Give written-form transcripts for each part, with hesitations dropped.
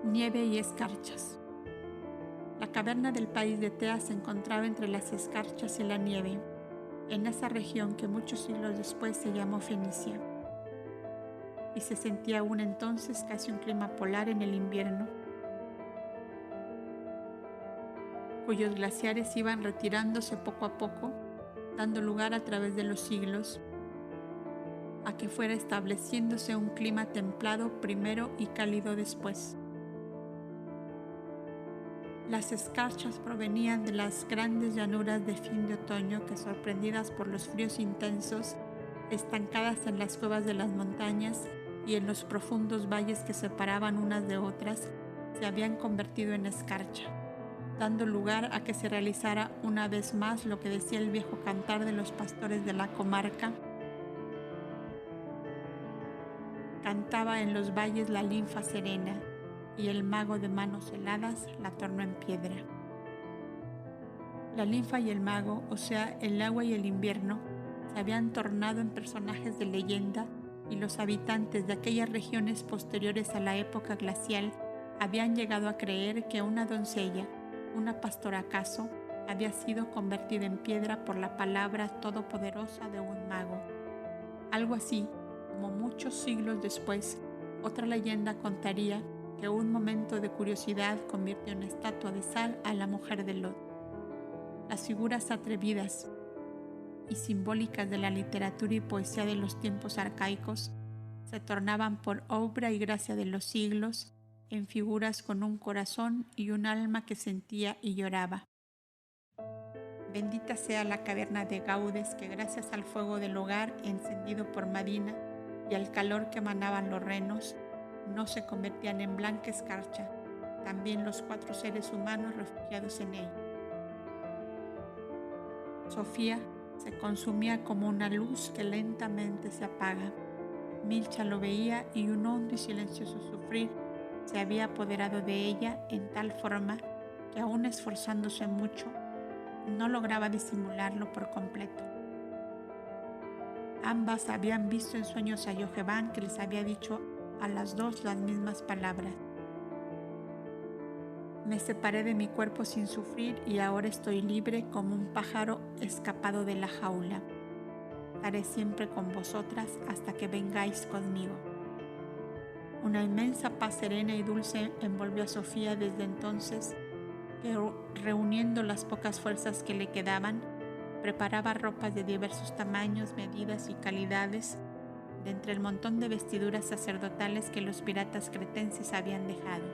Nieve y escarchas. La caverna del país de Tea se encontraba entre las escarchas y la nieve, en esa región que muchos siglos después se llamó Fenicia, y se sentía aún entonces casi un clima polar en el invierno, cuyos glaciares iban retirándose poco a poco, dando lugar a través de los siglos a que fuera estableciéndose un clima templado primero y cálido después. Las escarchas provenían de las grandes llanuras de fin de otoño que, sorprendidas por los fríos intensos, estancadas en las cuevas de las montañas y en los profundos valles que separaban unas de otras, se habían convertido en escarcha, dando lugar a que se realizara una vez más lo que decía el viejo cantar de los pastores de la comarca. Cantaba en los valles la linfa serena, y el mago de manos heladas la tornó en piedra. La linfa y el mago, o sea, el agua y el invierno, se habían tornado en personajes de leyenda, y los habitantes de aquellas regiones posteriores a la época glacial habían llegado a creer que una doncella, una pastora acaso, había sido convertida en piedra por la palabra todopoderosa de un mago. Algo así, como muchos siglos después, otra leyenda contaría que un momento de curiosidad convirtió en estatua de sal a la mujer de Lot. Las figuras atrevidas y simbólicas de la literatura y poesía de los tiempos arcaicos se tornaban por obra y gracia de los siglos en figuras con un corazón y un alma que sentía y lloraba. Bendita sea la caverna de Gaudes que, gracias al fuego del hogar encendido por Madina y al calor que emanaban los renos, no se convertían en blanca escarcha, también los 4 seres humanos refugiados en ella. Sofía se consumía como una luz que lentamente se apaga. Milcha lo veía y un hondo y silencioso sufrir se había apoderado de ella en tal forma que, aún esforzándose mucho, no lograba disimularlo por completo. Ambas habían visto en sueños a Yoheván, que les había dicho a las dos las mismas palabras. Me separé de mi cuerpo sin sufrir y ahora estoy libre como un pájaro escapado de la jaula. Estaré siempre con vosotras hasta que vengáis conmigo. Una inmensa paz serena y dulce envolvió a Sofía desde entonces, que, reuniendo las pocas fuerzas que le quedaban, preparaba ropas de diversos tamaños, medidas y calidades de entre el montón de vestiduras sacerdotales que los piratas cretenses habían dejado.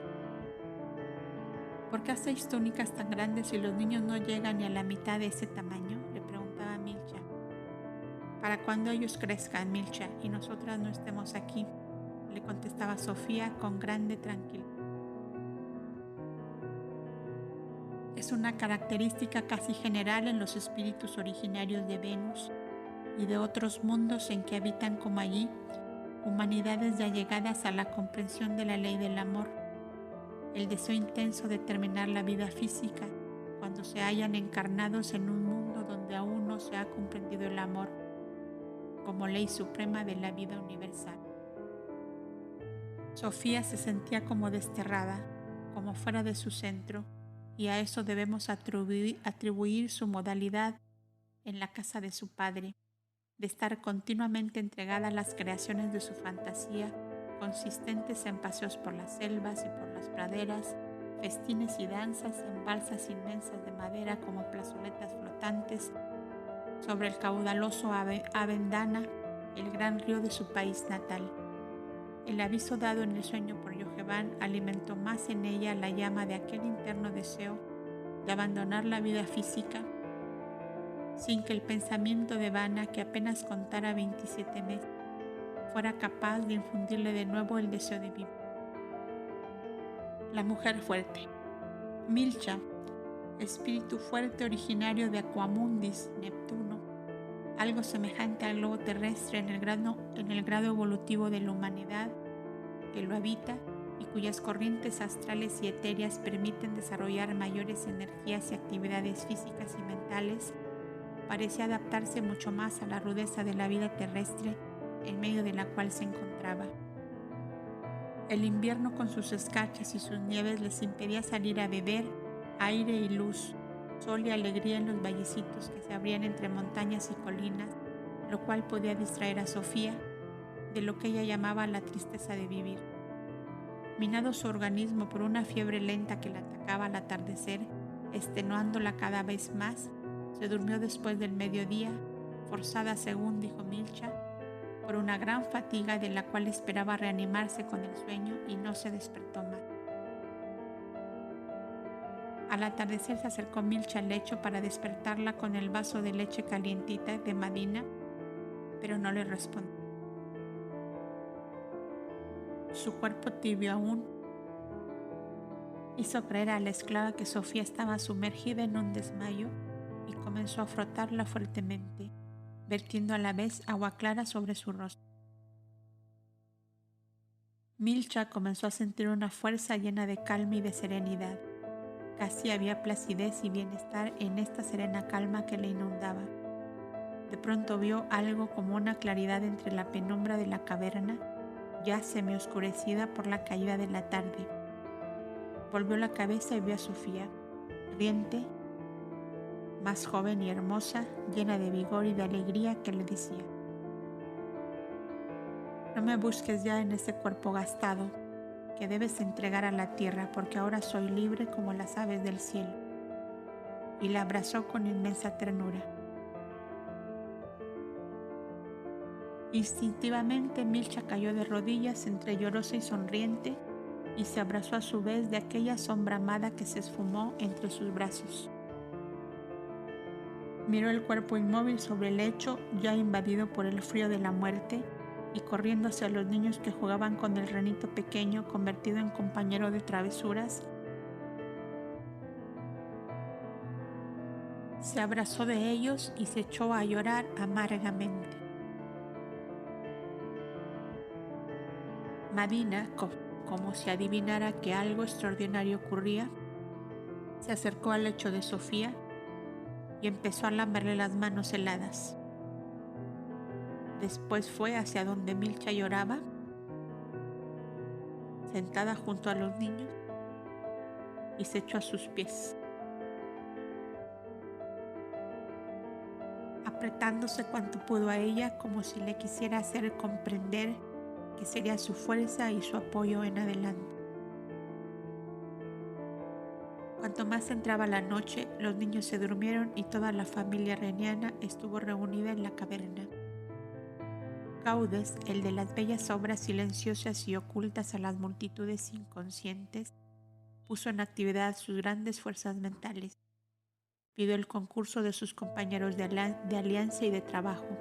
¿Por qué hacéis túnicas tan grandes si los niños no llegan ni a la mitad de ese tamaño?, le preguntaba Milcha. Para cuando ellos crezcan, Milcha, y nosotras no estemos aquí, le contestaba Sofía con grande tranquilidad. Es una característica casi general en los espíritus originarios de Venus y de otros mundos en que habitan como allí humanidades ya llegadas a la comprensión de la ley del amor, el deseo intenso de terminar la vida física cuando se hallan encarnados en un mundo donde aún no se ha comprendido el amor como ley suprema de la vida universal. Sofía se sentía como desterrada, como fuera de su centro, y a eso debemos atribuir su modalidad en la casa de su padre, de estar continuamente entregada a las creaciones de su fantasía, consistentes en paseos por las selvas y por las praderas, festines y danzas en balsas inmensas de madera como plazoletas flotantes sobre el caudaloso Avendana, el gran río de su país natal. El aviso dado en el sueño por Yoheván alimentó más en ella la llama de aquel interno deseo de abandonar la vida física, sin que el pensamiento de Vana, que apenas contara 27 meses, fuera capaz de infundirle de nuevo el deseo de vivir. La mujer fuerte. Milcha, espíritu fuerte originario de Aquamundis, Neptuno, algo semejante al globo terrestre en el grado evolutivo de la humanidad que lo habita y cuyas corrientes astrales y etéreas permiten desarrollar mayores energías y actividades físicas y mentales, parecía adaptarse mucho más a la rudeza de la vida terrestre en medio de la cual se encontraba. El invierno con sus escarchas y sus nieves les impedía salir a beber aire y luz, sol y alegría en los vallecitos que se abrían entre montañas y colinas, lo cual podía distraer a Sofía de lo que ella llamaba la tristeza de vivir. Minado su organismo por una fiebre lenta que la atacaba al atardecer, extenuándola cada vez más, se durmió después del mediodía, forzada, según dijo Milcha, por una gran fatiga de la cual esperaba reanimarse con el sueño, y no se despertó más. Al atardecer se acercó Milcha al lecho para despertarla con el vaso de leche calientita de Madina, pero no le respondió. Su cuerpo tibio aún hizo creer a la esclava que Sofía estaba sumergida en un desmayo y comenzó a frotarla fuertemente, vertiendo a la vez agua clara sobre su rostro. Milcha comenzó a sentir una fuerza llena de calma y de serenidad. Casi había placidez y bienestar en esta serena calma que le inundaba. De pronto vio algo como una claridad entre la penumbra de la caverna, ya semioscurecida por la caída de la tarde. Volvió la cabeza y vio a Sofía, riente, más joven y hermosa, llena de vigor y de alegría, que le decía: no me busques ya en ese cuerpo gastado que debes entregar a la tierra, porque ahora soy libre como las aves del cielo. Y la abrazó con inmensa ternura. Instintivamente Milcha cayó de rodillas entre llorosa y sonriente y se abrazó a su vez de aquella sombra amada que se esfumó entre sus brazos. Miró el cuerpo inmóvil sobre el lecho, ya invadido por el frío de la muerte, y corriendo hacia los niños que jugaban con el renito pequeño convertido en compañero de travesuras, se abrazó de ellos y se echó a llorar amargamente. Madina, como si adivinara que algo extraordinario ocurría, se acercó al lecho de Sofía y empezó a lamerle las manos heladas. Después fue hacia donde Milcha lloraba, sentada junto a los niños, y se echó a sus pies, apretándose cuanto pudo a ella, como si le quisiera hacer comprender que sería su fuerza y su apoyo en adelante. Cuanto más entraba la noche, los niños se durmieron y toda la familia reniana estuvo reunida en la caverna. Gaudes, el de las bellas obras silenciosas y ocultas a las multitudes inconscientes, puso en actividad sus grandes fuerzas mentales. Pidió el concurso de sus compañeros de alianza y de trabajo,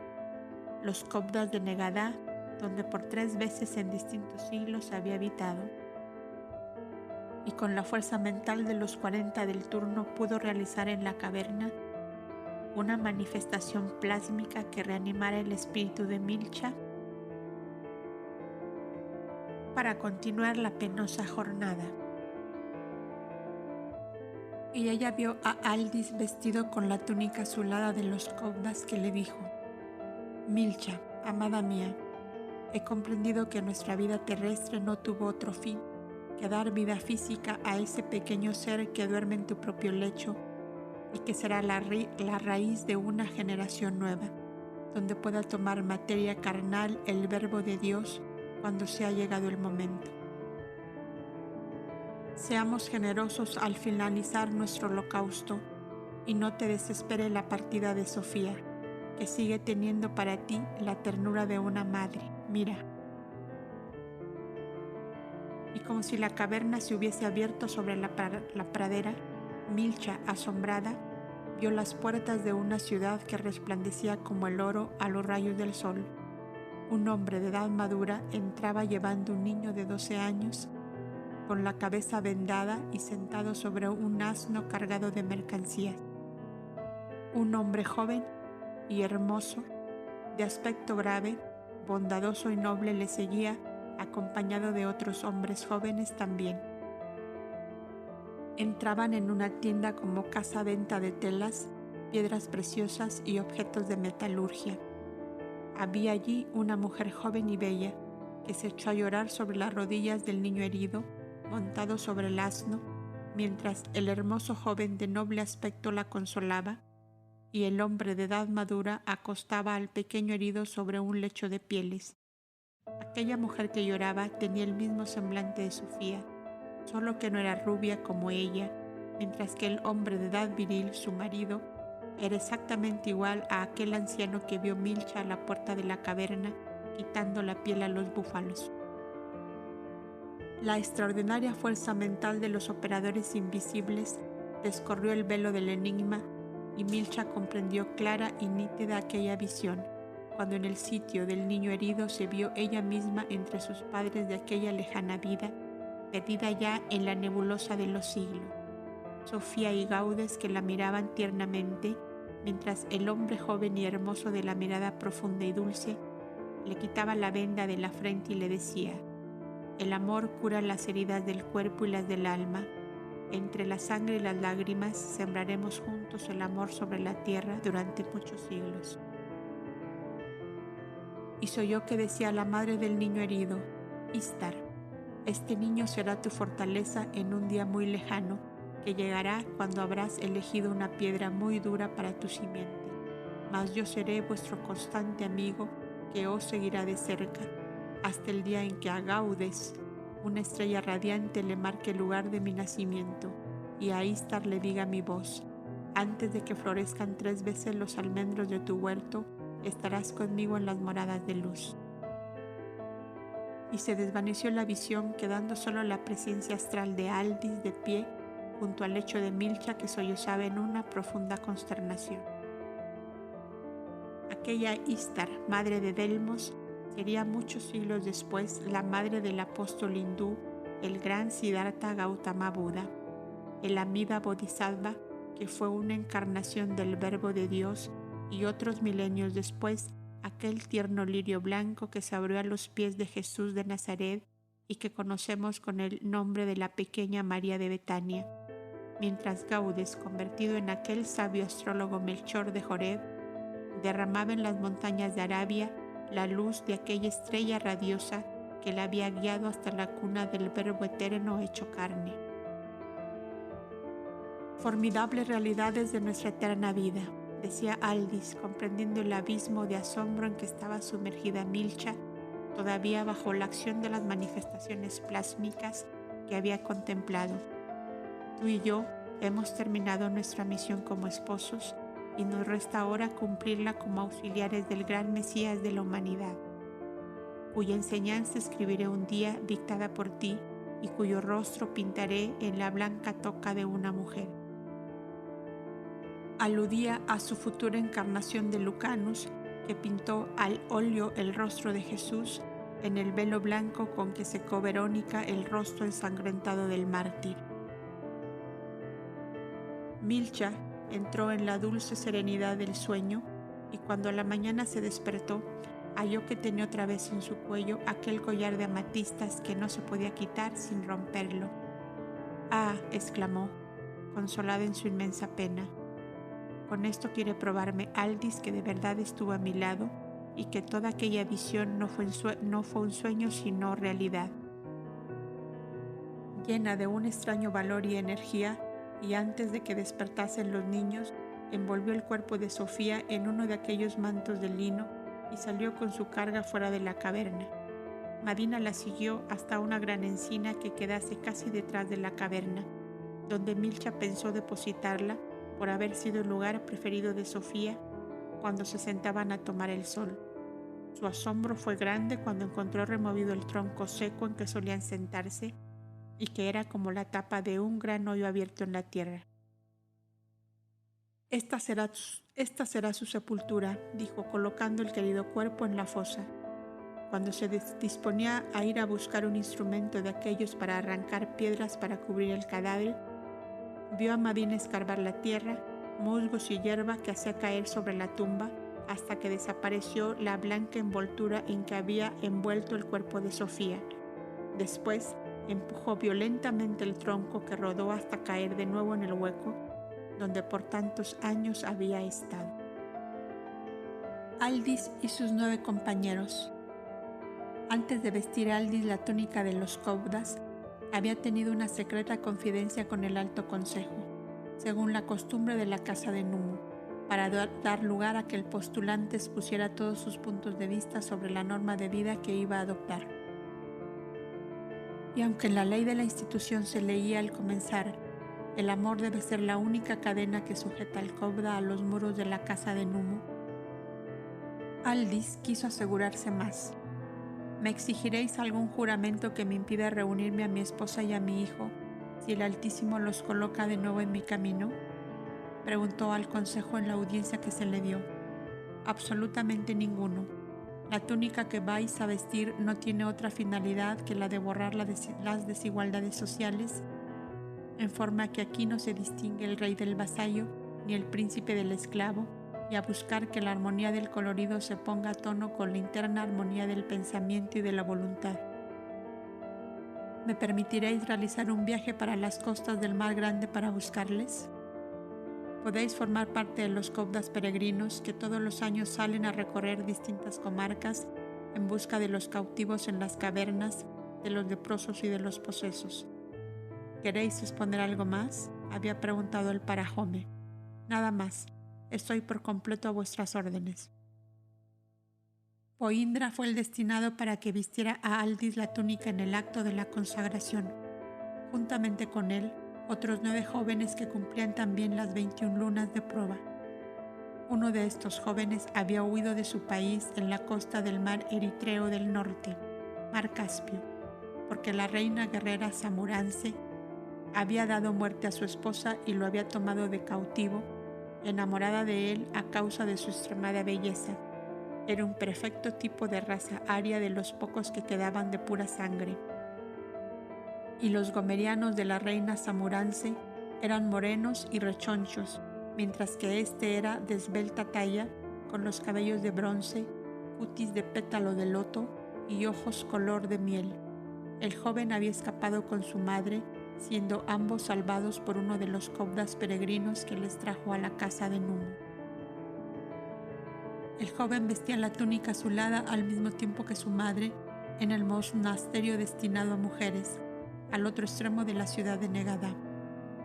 los Cobdas de Negadá, donde por 3 veces en distintos siglos había habitado, y con la fuerza mental de los 40 del turno pudo realizar en la caverna una manifestación plásmica que reanimara el espíritu de Milcha para continuar la penosa jornada. Y ella vio a Aldis vestido con la túnica azulada de los Cobdas, que le dijo: Milcha, amada mía, he comprendido que nuestra vida terrestre no tuvo otro fin que dar vida física a ese pequeño ser que duerme en tu propio lecho y que será la raíz de una generación nueva, donde pueda tomar materia carnal el verbo de Dios cuando sea llegado el momento. Seamos generosos al finalizar nuestro holocausto y no te desespere la partida de Sofía, que sigue teniendo para ti la ternura de una madre. Mira. Y como si la caverna se hubiese abierto sobre la pradera, Milcha, asombrada, vio las puertas de una ciudad que resplandecía como el oro a los rayos del sol. Un hombre de edad madura entraba llevando un niño de 12 años, con la cabeza vendada y sentado sobre un asno cargado de mercancías. Un hombre joven y hermoso, de aspecto grave, bondadoso y noble, le seguía, acompañado de otros hombres jóvenes también. Entraban en una tienda como casa-venta de telas, piedras preciosas y objetos de metalurgia. Había allí una mujer joven y bella, que se echó a llorar sobre las rodillas del niño herido, montado sobre el asno, mientras el hermoso joven de noble aspecto la consolaba, y el hombre de edad madura acostaba al pequeño herido sobre un lecho de pieles. Aquella mujer que lloraba tenía el mismo semblante de Sofía, solo que no era rubia como ella, mientras que el hombre de edad viril, su marido, era exactamente igual a aquel anciano que vio Milcha a la puerta de la caverna quitando la piel a los búfalos. La extraordinaria fuerza mental de los operadores invisibles descorrió el velo del enigma y Milcha comprendió clara y nítida aquella visión, cuando en el sitio del niño herido se vio ella misma entre sus padres de aquella lejana vida, perdida ya en la nebulosa de los siglos. Sofía y Gaudes que la miraban tiernamente, mientras el hombre joven y hermoso de la mirada profunda y dulce le quitaba la venda de la frente y le decía: el amor cura las heridas del cuerpo y las del alma. Entre la sangre y las lágrimas sembraremos juntos el amor sobre la tierra durante muchos siglos. Y soy yo que decía a la madre del niño herido: Istar, este niño será tu fortaleza en un día muy lejano, que llegará cuando habrás elegido una piedra muy dura para tu simiente. Mas yo seré vuestro constante amigo, que os seguirá de cerca, hasta el día en que a Gaudes, una estrella radiante, le marque el lugar de mi nacimiento, y a Istar le diga mi voz: antes de que florezcan 3 veces los almendros de tu huerto, estarás conmigo en las moradas de luz. Y se desvaneció la visión, quedando solo la presencia astral de Aldis de pie junto al lecho de Milcha, que sollozaba en una profunda consternación. Aquella Istar, madre de Delmos, sería muchos siglos después la madre del apóstol hindú, el gran Siddhartha Gautama Buda, el Amida Bodhisattva, que fue una encarnación del Verbo de Dios, y otros milenios después, aquel tierno lirio blanco que se abrió a los pies de Jesús de Nazaret y que conocemos con el nombre de la pequeña María de Betania, mientras Gaudes, convertido en aquel sabio astrólogo Melchor de Joreb, derramaba en las montañas de Arabia la luz de aquella estrella radiosa que la había guiado hasta la cuna del Verbo eterno hecho carne. Formidables realidades de nuestra eterna vida, decía Aldis, comprendiendo el abismo de asombro en que estaba sumergida Milcha, todavía bajo la acción de las manifestaciones plásmicas que había contemplado. Tú y yo hemos terminado nuestra misión como esposos y nos resta ahora cumplirla como auxiliares del gran Mesías de la humanidad, cuya enseñanza escribiré un día dictada por ti y cuyo rostro pintaré en la blanca toca de una mujer. Aludía a su futura encarnación de Lucanus, que pintó al óleo el rostro de Jesús en el velo blanco con que secó Verónica el rostro ensangrentado del mártir. Milcha entró en la dulce serenidad del sueño y cuando a la mañana se despertó, halló que tenía otra vez en su cuello aquel collar de amatistas que no se podía quitar sin romperlo. «Ah», exclamó, consolada en su inmensa pena, «con esto quiere probarme Aldis que de verdad estuvo a mi lado y que toda aquella visión no fue un sueño sino realidad». Llena de un extraño valor y energía, y antes de que despertasen los niños, envolvió el cuerpo de Sofía en uno de aquellos mantos de lino y salió con su carga fuera de la caverna. Madina la siguió hasta una gran encina que quedase casi detrás de la caverna, donde Milcha pensó depositarla por haber sido el lugar preferido de Sofía cuando se sentaban a tomar el sol. Su asombro fue grande cuando encontró removido el tronco seco en que solían sentarse y que era como la tapa de un gran hoyo abierto en la tierra. Esta será su sepultura, dijo, colocando el querido cuerpo en la fosa. Cuando se disponía a ir a buscar un instrumento de aquellos para arrancar piedras para cubrir el cadáver, vio a Madina escarbar la tierra, musgos y hierba que hacía caer sobre la tumba, hasta que desapareció la blanca envoltura en que había envuelto el cuerpo de Sofía. Después empujó violentamente el tronco, que rodó hasta caer de nuevo en el hueco donde por tantos años había estado. Aldis y sus 9 compañeros. Antes de vestir a Aldis la túnica de los caudas, había tenido una secreta confidencia con el Alto Consejo, según la costumbre de la casa de Numu, para dar lugar a que el postulante expusiera todos sus puntos de vista sobre la norma de vida que iba a adoptar. Y aunque en la ley de la institución se leía al comenzar, el amor debe ser la única cadena que sujeta al cauda a los muros de la casa de Numu, Aldis quiso asegurarse más. ¿Me exigiréis algún juramento que me impida reunirme a mi esposa y a mi hijo si el Altísimo los coloca de nuevo en mi camino? Preguntó al consejo en la audiencia que se le dio. Absolutamente ninguno. La túnica que vais a vestir no tiene otra finalidad que la de borrar las desigualdades sociales, en forma que aquí no se distingue el rey del vasallo ni el príncipe del esclavo, y a buscar que la armonía del colorido se ponga a tono con la interna armonía del pensamiento y de la voluntad. ¿Me permitiréis realizar un viaje para las costas del Mar Grande para buscarles? Podéis formar parte de los caudas peregrinos que todos los años salen a recorrer distintas comarcas en busca de los cautivos en las cavernas, de los leprosos y de los posesos. ¿Queréis exponer algo más?, había preguntado el Parajome. Nada más. Estoy por completo a vuestras órdenes. Poindra fue el destinado para que vistiera a Aldis la túnica en el acto de la consagración. Juntamente con él, otros 9 jóvenes que cumplían también las 21 lunas de prueba. Uno de estos jóvenes había huido de su país en la costa del mar Eritreo del norte, mar Caspio, porque la reina guerrera Samurance había dado muerte a su esposa y lo había tomado de cautivo, enamorada de él a causa de su extremada belleza. Era un perfecto tipo de raza aria de los pocos que quedaban de pura sangre. Y los gomerianos de la reina Samurance eran morenos y rechonchos, mientras que éste era de esbelta talla, con los cabellos de bronce, cutis de pétalo de loto y ojos color de miel. El joven había escapado con su madre, siendo ambos salvados por uno de los caudas peregrinos que les trajo a la casa de Numu. El joven vestía la túnica azulada al mismo tiempo que su madre en el monasterio destinado a mujeres, al otro extremo de la ciudad de Negadá.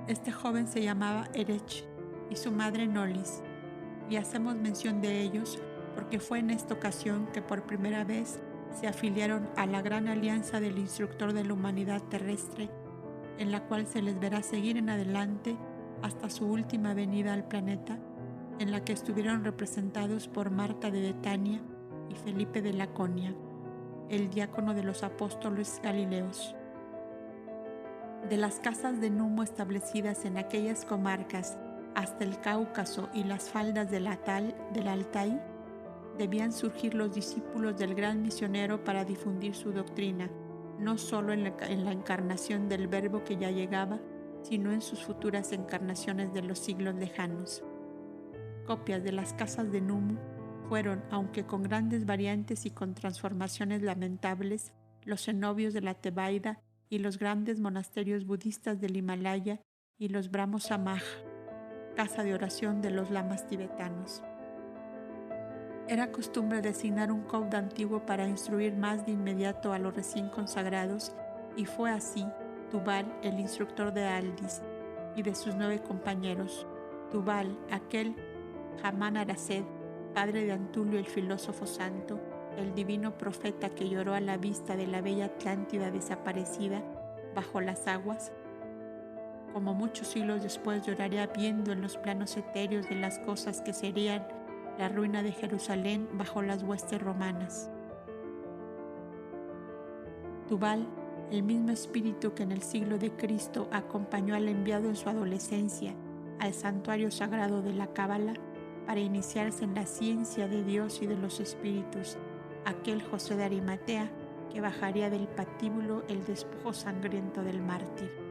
Este joven se llamaba Erech y su madre Nolis, y hacemos mención de ellos porque fue en esta ocasión que por primera vez se afiliaron a la gran alianza del instructor de la humanidad terrestre, en la cual se les verá seguir en adelante hasta su última venida al planeta, en la que estuvieron representados por Marta de Betania y Felipe de Laconia, el diácono de los apóstoles galileos. De las casas de Numu establecidas en aquellas comarcas hasta el Cáucaso y las faldas del Altai, debían surgir los discípulos del gran misionero para difundir su doctrina, no solo en la encarnación del Verbo que ya llegaba, sino en sus futuras encarnaciones de los siglos lejanos. Copias de las casas de Numu fueron, aunque con grandes variantes y con transformaciones lamentables, los cenobios de la Tebaida y los grandes monasterios budistas del Himalaya y los Brahmo Samaj, casa de oración de los lamas tibetanos. Era costumbre designar un cauda antiguo para instruir más de inmediato a los recién consagrados, y fue así Tubal, el instructor de Aldis, y de sus 9 compañeros. Tubal, aquel Hamán Araced, padre de Antulio el filósofo santo, el divino profeta que lloró a la vista de la bella Atlántida desaparecida bajo las aguas, como muchos siglos después lloraría viendo en los planos etéreos de las cosas que serían la ruina de Jerusalén bajo las huestes romanas. Tubal, el mismo espíritu que en el siglo de Cristo acompañó al enviado en su adolescencia al santuario sagrado de la Cábala para iniciarse en la ciencia de Dios y de los espíritus, aquel José de Arimatea que bajaría del patíbulo el despojo sangriento del mártir.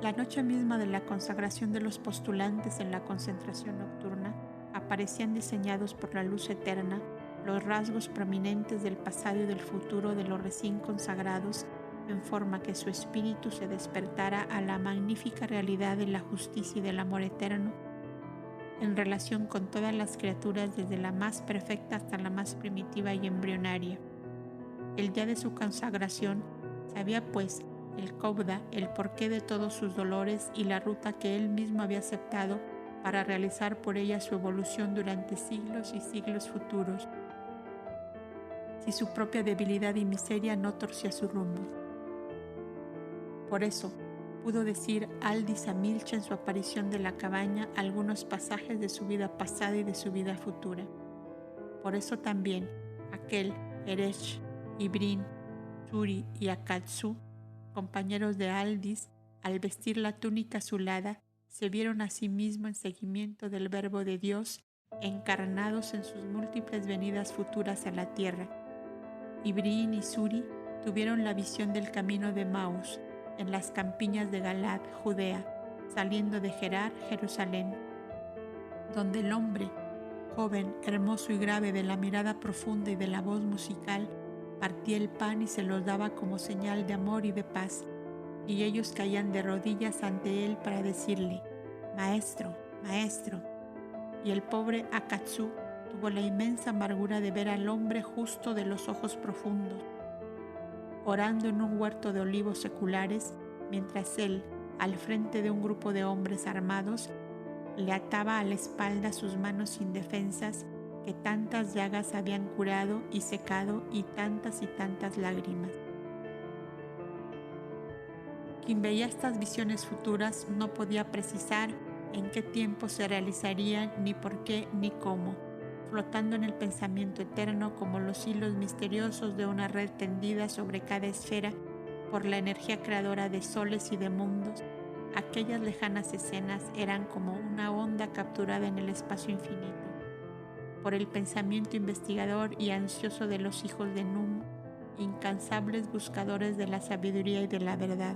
La noche misma de la consagración de los postulantes en la concentración nocturna, aparecían diseñados por la luz eterna los rasgos prominentes del pasado y del futuro de los recién consagrados, en forma que su espíritu se despertara a la magnífica realidad de la justicia y del amor eterno, en relación con todas las criaturas, desde la más perfecta hasta la más primitiva y embrionaria. El día de su consagración, sabía pues el Cobda el porqué de todos sus dolores y la ruta que él mismo había aceptado para realizar por ella su evolución durante siglos y siglos futuros, si su propia debilidad y miseria no torcía su rumbo. Por eso, pudo decir Aldis a Milcha en su aparición de la cabaña algunos pasajes de su vida pasada y de su vida futura. Por eso también, aquel Erech, Ibrin, Suri y Akatsu, compañeros de Aldis, al vestir la túnica azulada, se vieron a sí mismos en seguimiento del Verbo de Dios, encarnados en sus múltiples venidas futuras a la tierra. Ibrin y Suri tuvieron la visión del camino de Maús, en las campiñas de Galad, Judea, saliendo de Gerar, Jerusalén, donde el hombre, joven, hermoso y grave, de la mirada profunda y de la voz musical, partía el pan y se los daba como señal de amor y de paz, y ellos caían de rodillas ante él para decirle: Maestro, Maestro. Y el pobre Akatsu tuvo la inmensa amargura de ver al hombre justo de los ojos profundos, orando en un huerto de olivos seculares, mientras él, al frente de un grupo de hombres armados, le ataba a la espalda sus manos indefensas que tantas llagas habían curado y secado y tantas lágrimas. Quien veía estas visiones futuras no podía precisar en qué tiempo se realizarían, ni por qué, ni cómo, flotando en el pensamiento eterno como los hilos misteriosos de una red tendida sobre cada esfera por la energía creadora de soles y de mundos. Aquellas lejanas escenas eran como una onda capturada en el espacio infinito por el pensamiento investigador y ansioso de los hijos de Num, incansables buscadores de la sabiduría y de la verdad.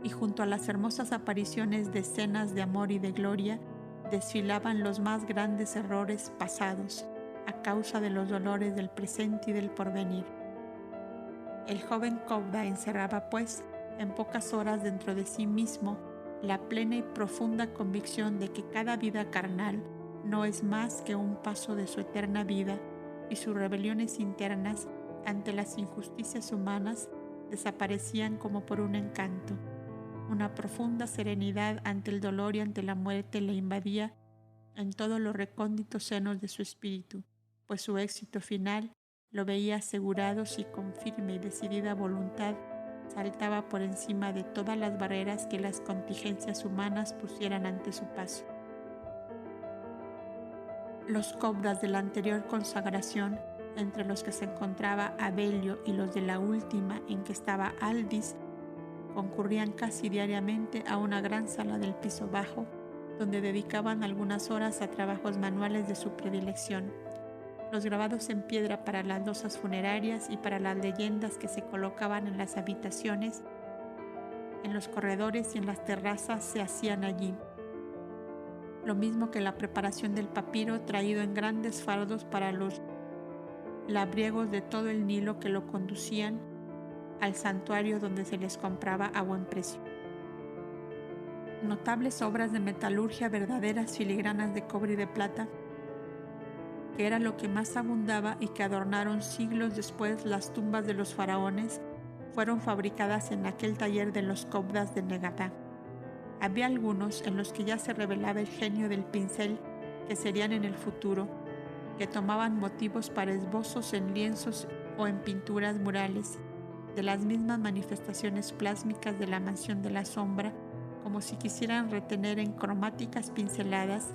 Y junto a las hermosas apariciones de escenas de amor y de gloria, desfilaban los más grandes errores pasados, a causa de los dolores del presente y del porvenir. El joven Cobda encerraba, pues, en pocas horas dentro de sí mismo, la plena y profunda convicción de que cada vida carnal no es más que un paso de su eterna vida, y sus rebeliones internas ante las injusticias humanas desaparecían como por un encanto. Una profunda serenidad ante el dolor y ante la muerte le invadía en todos los recónditos senos de su espíritu, pues su éxito final lo veía asegurado si con firme y decidida voluntad saltaba por encima de todas las barreras que las contingencias humanas pusieran ante su paso. Los Cobdas de la anterior consagración, entre los que se encontraba Abelio, y los de la última, en que estaba Aldis, concurrían casi diariamente a una gran sala del piso bajo, donde dedicaban algunas horas a trabajos manuales de su predilección. Los grabados en piedra para las losas funerarias y para las leyendas que se colocaban en las habitaciones, en los corredores y en las terrazas se hacían allí. Lo mismo que la preparación del papiro traído en grandes fardos para los labriegos de todo el Nilo que lo conducían al santuario donde se les compraba a buen precio. Notables obras de metalurgia, verdaderas filigranas de cobre y de plata, que era lo que más abundaba y que adornaron siglos después las tumbas de los faraones, fueron fabricadas en aquel taller de los Cobdas de Negadá. Había algunos en los que ya se revelaba el genio del pincel, que serían en el futuro, que tomaban motivos para esbozos en lienzos o en pinturas murales, de las mismas manifestaciones plásmicas de la mansión de la sombra, como si quisieran retener en cromáticas pinceladas,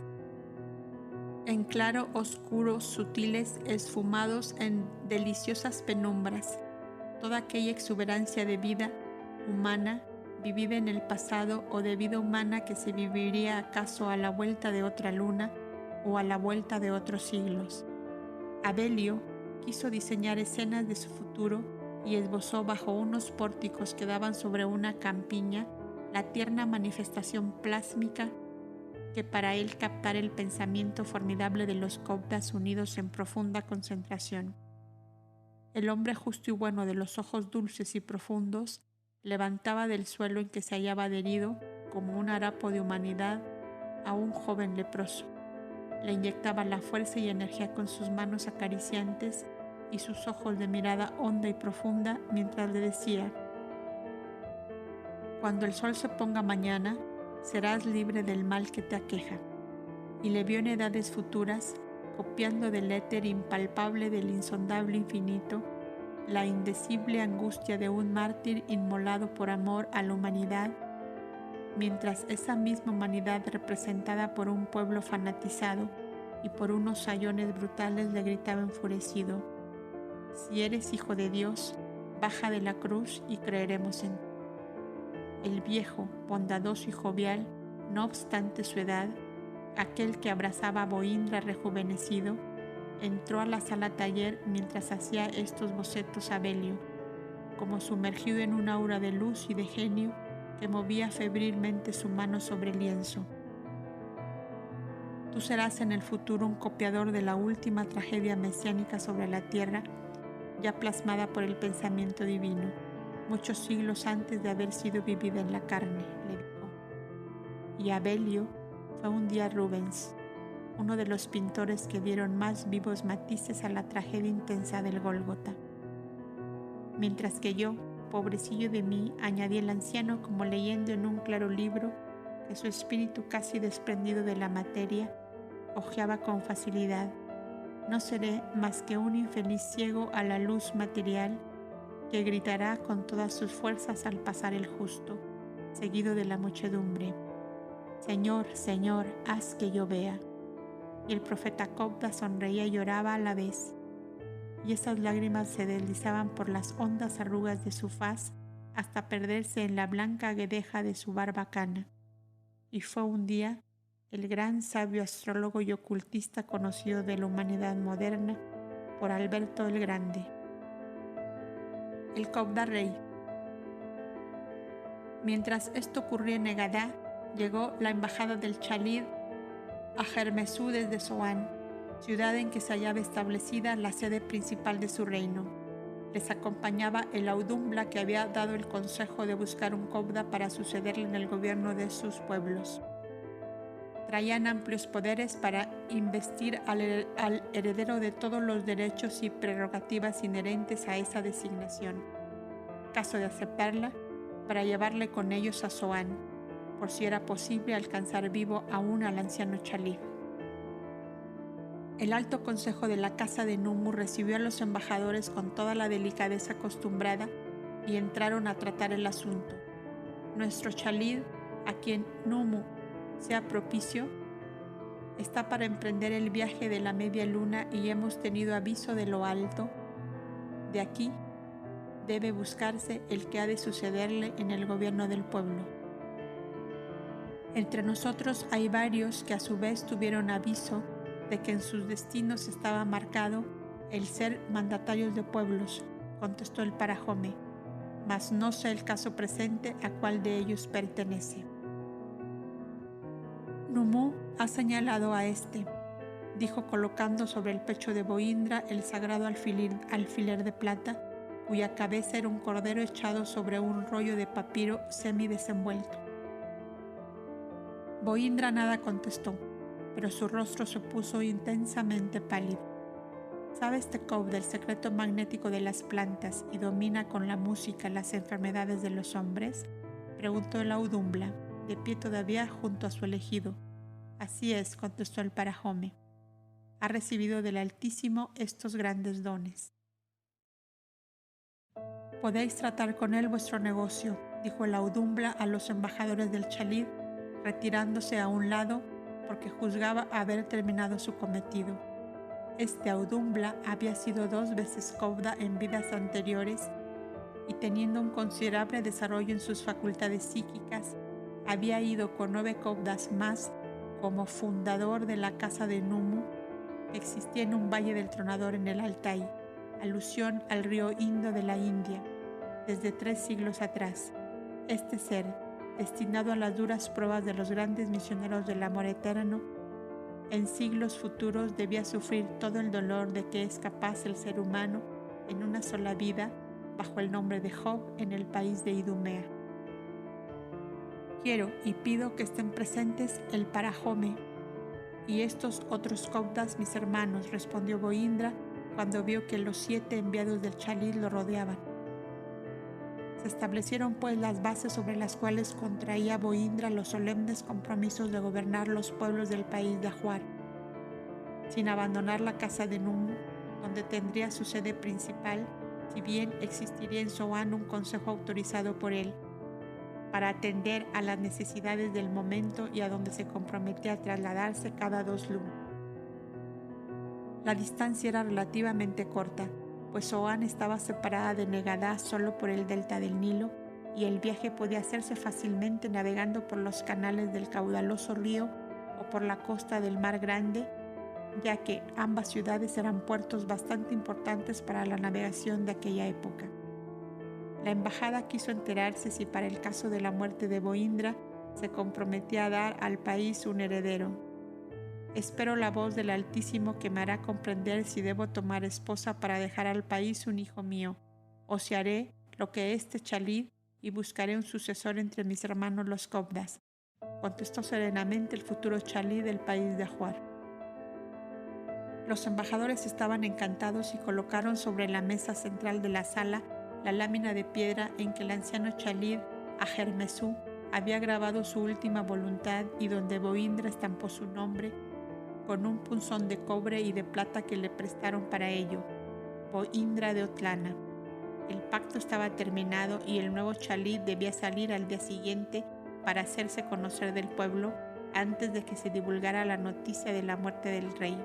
en claro, oscuros, sutiles, esfumados en deliciosas penumbras, toda aquella exuberancia de vida humana vivida en el pasado o de vida humana que se viviría acaso a la vuelta de otra luna o a la vuelta de otros siglos. Abelio quiso diseñar escenas de su futuro y esbozó bajo unos pórticos que daban sobre una campiña la tierna manifestación plásmica que para él captara el pensamiento formidable de los Cobdas unidos en profunda concentración. El hombre justo y bueno de los ojos dulces y profundos levantaba del suelo en que se hallaba adherido como un harapo de humanidad a un joven leproso. Le inyectaba la fuerza y energía con sus manos acariciantes y sus ojos de mirada honda y profunda mientras le decía: cuando el sol se ponga mañana, serás libre del mal que te aqueja. Y le vio en edades futuras, copiando del éter impalpable del insondable infinito, la indecible angustia de un mártir inmolado por amor a la humanidad, mientras esa misma humanidad representada por un pueblo fanatizado y por unos sayones brutales le gritaba enfurecido: si eres hijo de Dios, baja de la cruz y creeremos en ti. El viejo, bondadoso y jovial, no obstante su edad, aquel que abrazaba a Boindra rejuvenecido, entró a la sala taller mientras hacía estos bocetos a Belio, como sumergido en un aura de luz y de genio que movía febrilmente su mano sobre el lienzo. Tú serás en el futuro un copiador de la última tragedia mesiánica sobre la tierra, ya plasmada por el pensamiento divino, muchos siglos antes de haber sido vivida en la carne, le dijo. Y Abelio fue un día Rubens, uno de los pintores que dieron más vivos matices a la tragedia intensa del Gólgota. Mientras que yo, pobrecillo de mí, añadí el anciano como leyendo en un claro libro que su espíritu casi desprendido de la materia hojeaba con facilidad, no seré más que un infeliz ciego a la luz material que gritará con todas sus fuerzas al pasar el justo, seguido de la muchedumbre: Señor, Señor, haz que yo vea. Y el profeta Cobda sonreía y lloraba a la vez, y esas lágrimas se deslizaban por las hondas arrugas de su faz hasta perderse en la blanca guedeja de su barbacana. Y fue un día el gran sabio astrólogo y ocultista conocido de la humanidad moderna por Alberto el Grande. El Cobda Rey. Mientras esto ocurría en Egadá, llegó la embajada del Chalid a Germesú desde Soán, ciudad en que se hallaba establecida la sede principal de su reino. Les acompañaba el Audumbla, que había dado el consejo de buscar un Cobda para sucederle en el gobierno de sus pueblos. Traían amplios poderes para investir al heredero de todos los derechos y prerrogativas inherentes a esa designación. Caso de aceptarla, para llevarle con ellos a Soán, por si era posible alcanzar vivo aún al anciano Chalid. El alto consejo de la casa de Numu recibió a los embajadores con toda la delicadeza acostumbrada y entraron a tratar el asunto. Nuestro Chalid, a quien Numu sea propicio, está para emprender el viaje de la media luna y hemos tenido aviso de lo alto. De aquí debe buscarse el que ha de sucederle en el gobierno del pueblo. Entre nosotros hay varios que a su vez tuvieron aviso de que en sus destinos estaba marcado el ser mandatarios de pueblos, contestó el Parajome, mas no sé el caso presente a cuál de ellos pertenece. Numu ha señalado a este, dijo colocando sobre el pecho de Boindra el sagrado alfiler de plata, cuya cabeza era un cordero echado sobre un rollo de papiro semidesenvuelto. Boindra nada contestó, pero su rostro se puso intensamente pálido. ¿Sabes, Tecob, del secreto magnético de las plantas y domina con la música las enfermedades de los hombres? Preguntó el Audumbla, de pie todavía junto a su elegido. Así es, contestó el Parajome. Ha recibido del Altísimo estos grandes dones. Podéis tratar con él vuestro negocio, dijo el Audumbla a los embajadores del Chalid, retirándose a un lado porque juzgaba haber terminado su cometido. Este Audumbla había sido 2 veces Cobda en vidas anteriores y teniendo un considerable desarrollo en sus facultades psíquicas, había ido con 9 Cobdas más como fundador de la casa de Numu, que existía en un valle del Tronador en el Altai, alusión al río Indo de la India, desde 3 siglos atrás. Este ser, destinado a las duras pruebas de los grandes misioneros del amor eterno, en siglos futuros debía sufrir todo el dolor de que es capaz el ser humano en una sola vida bajo el nombre de Job en el país de Idumea. Quiero y pido que estén presentes el Parajome y estos otros Cobdas, mis hermanos, respondió Boindra cuando vio que los 7 enviados del Chalid lo rodeaban. Se establecieron pues las bases sobre las cuales contraía Boindra los solemnes compromisos de gobernar los pueblos del país de Ajuar, sin abandonar la casa de Numu, donde tendría su sede principal, si bien existiría en Soán un consejo autorizado por él, para atender a las necesidades del momento y a donde se comprometía a trasladarse cada 2 lunas. La distancia era relativamente corta, pues Soán estaba separada de Negadá solo por el delta del Nilo y el viaje podía hacerse fácilmente navegando por los canales del caudaloso río o por la costa del Mar Grande, ya que ambas ciudades eran puertos bastante importantes para la navegación de aquella época. La embajada quiso enterarse si para el caso de la muerte de Boindra se comprometía a dar al país un heredero. Espero la voz del Altísimo que me hará comprender si debo tomar esposa para dejar al país un hijo mío, o si haré lo que este Chalid y buscaré un sucesor entre mis hermanos los Cobdas, contestó serenamente el futuro Chalid del país de Ajuar. Los embajadores estaban encantados y colocaron sobre la mesa central de la sala la lámina de piedra en que el anciano Chalid Ajermesú había grabado su última voluntad y donde Boindra estampó su nombre con un punzón de cobre y de plata que le prestaron para ello, Boindra de Otlana. El pacto estaba terminado y el nuevo Chalid debía salir al día siguiente para hacerse conocer del pueblo antes de que se divulgara la noticia de la muerte del rey.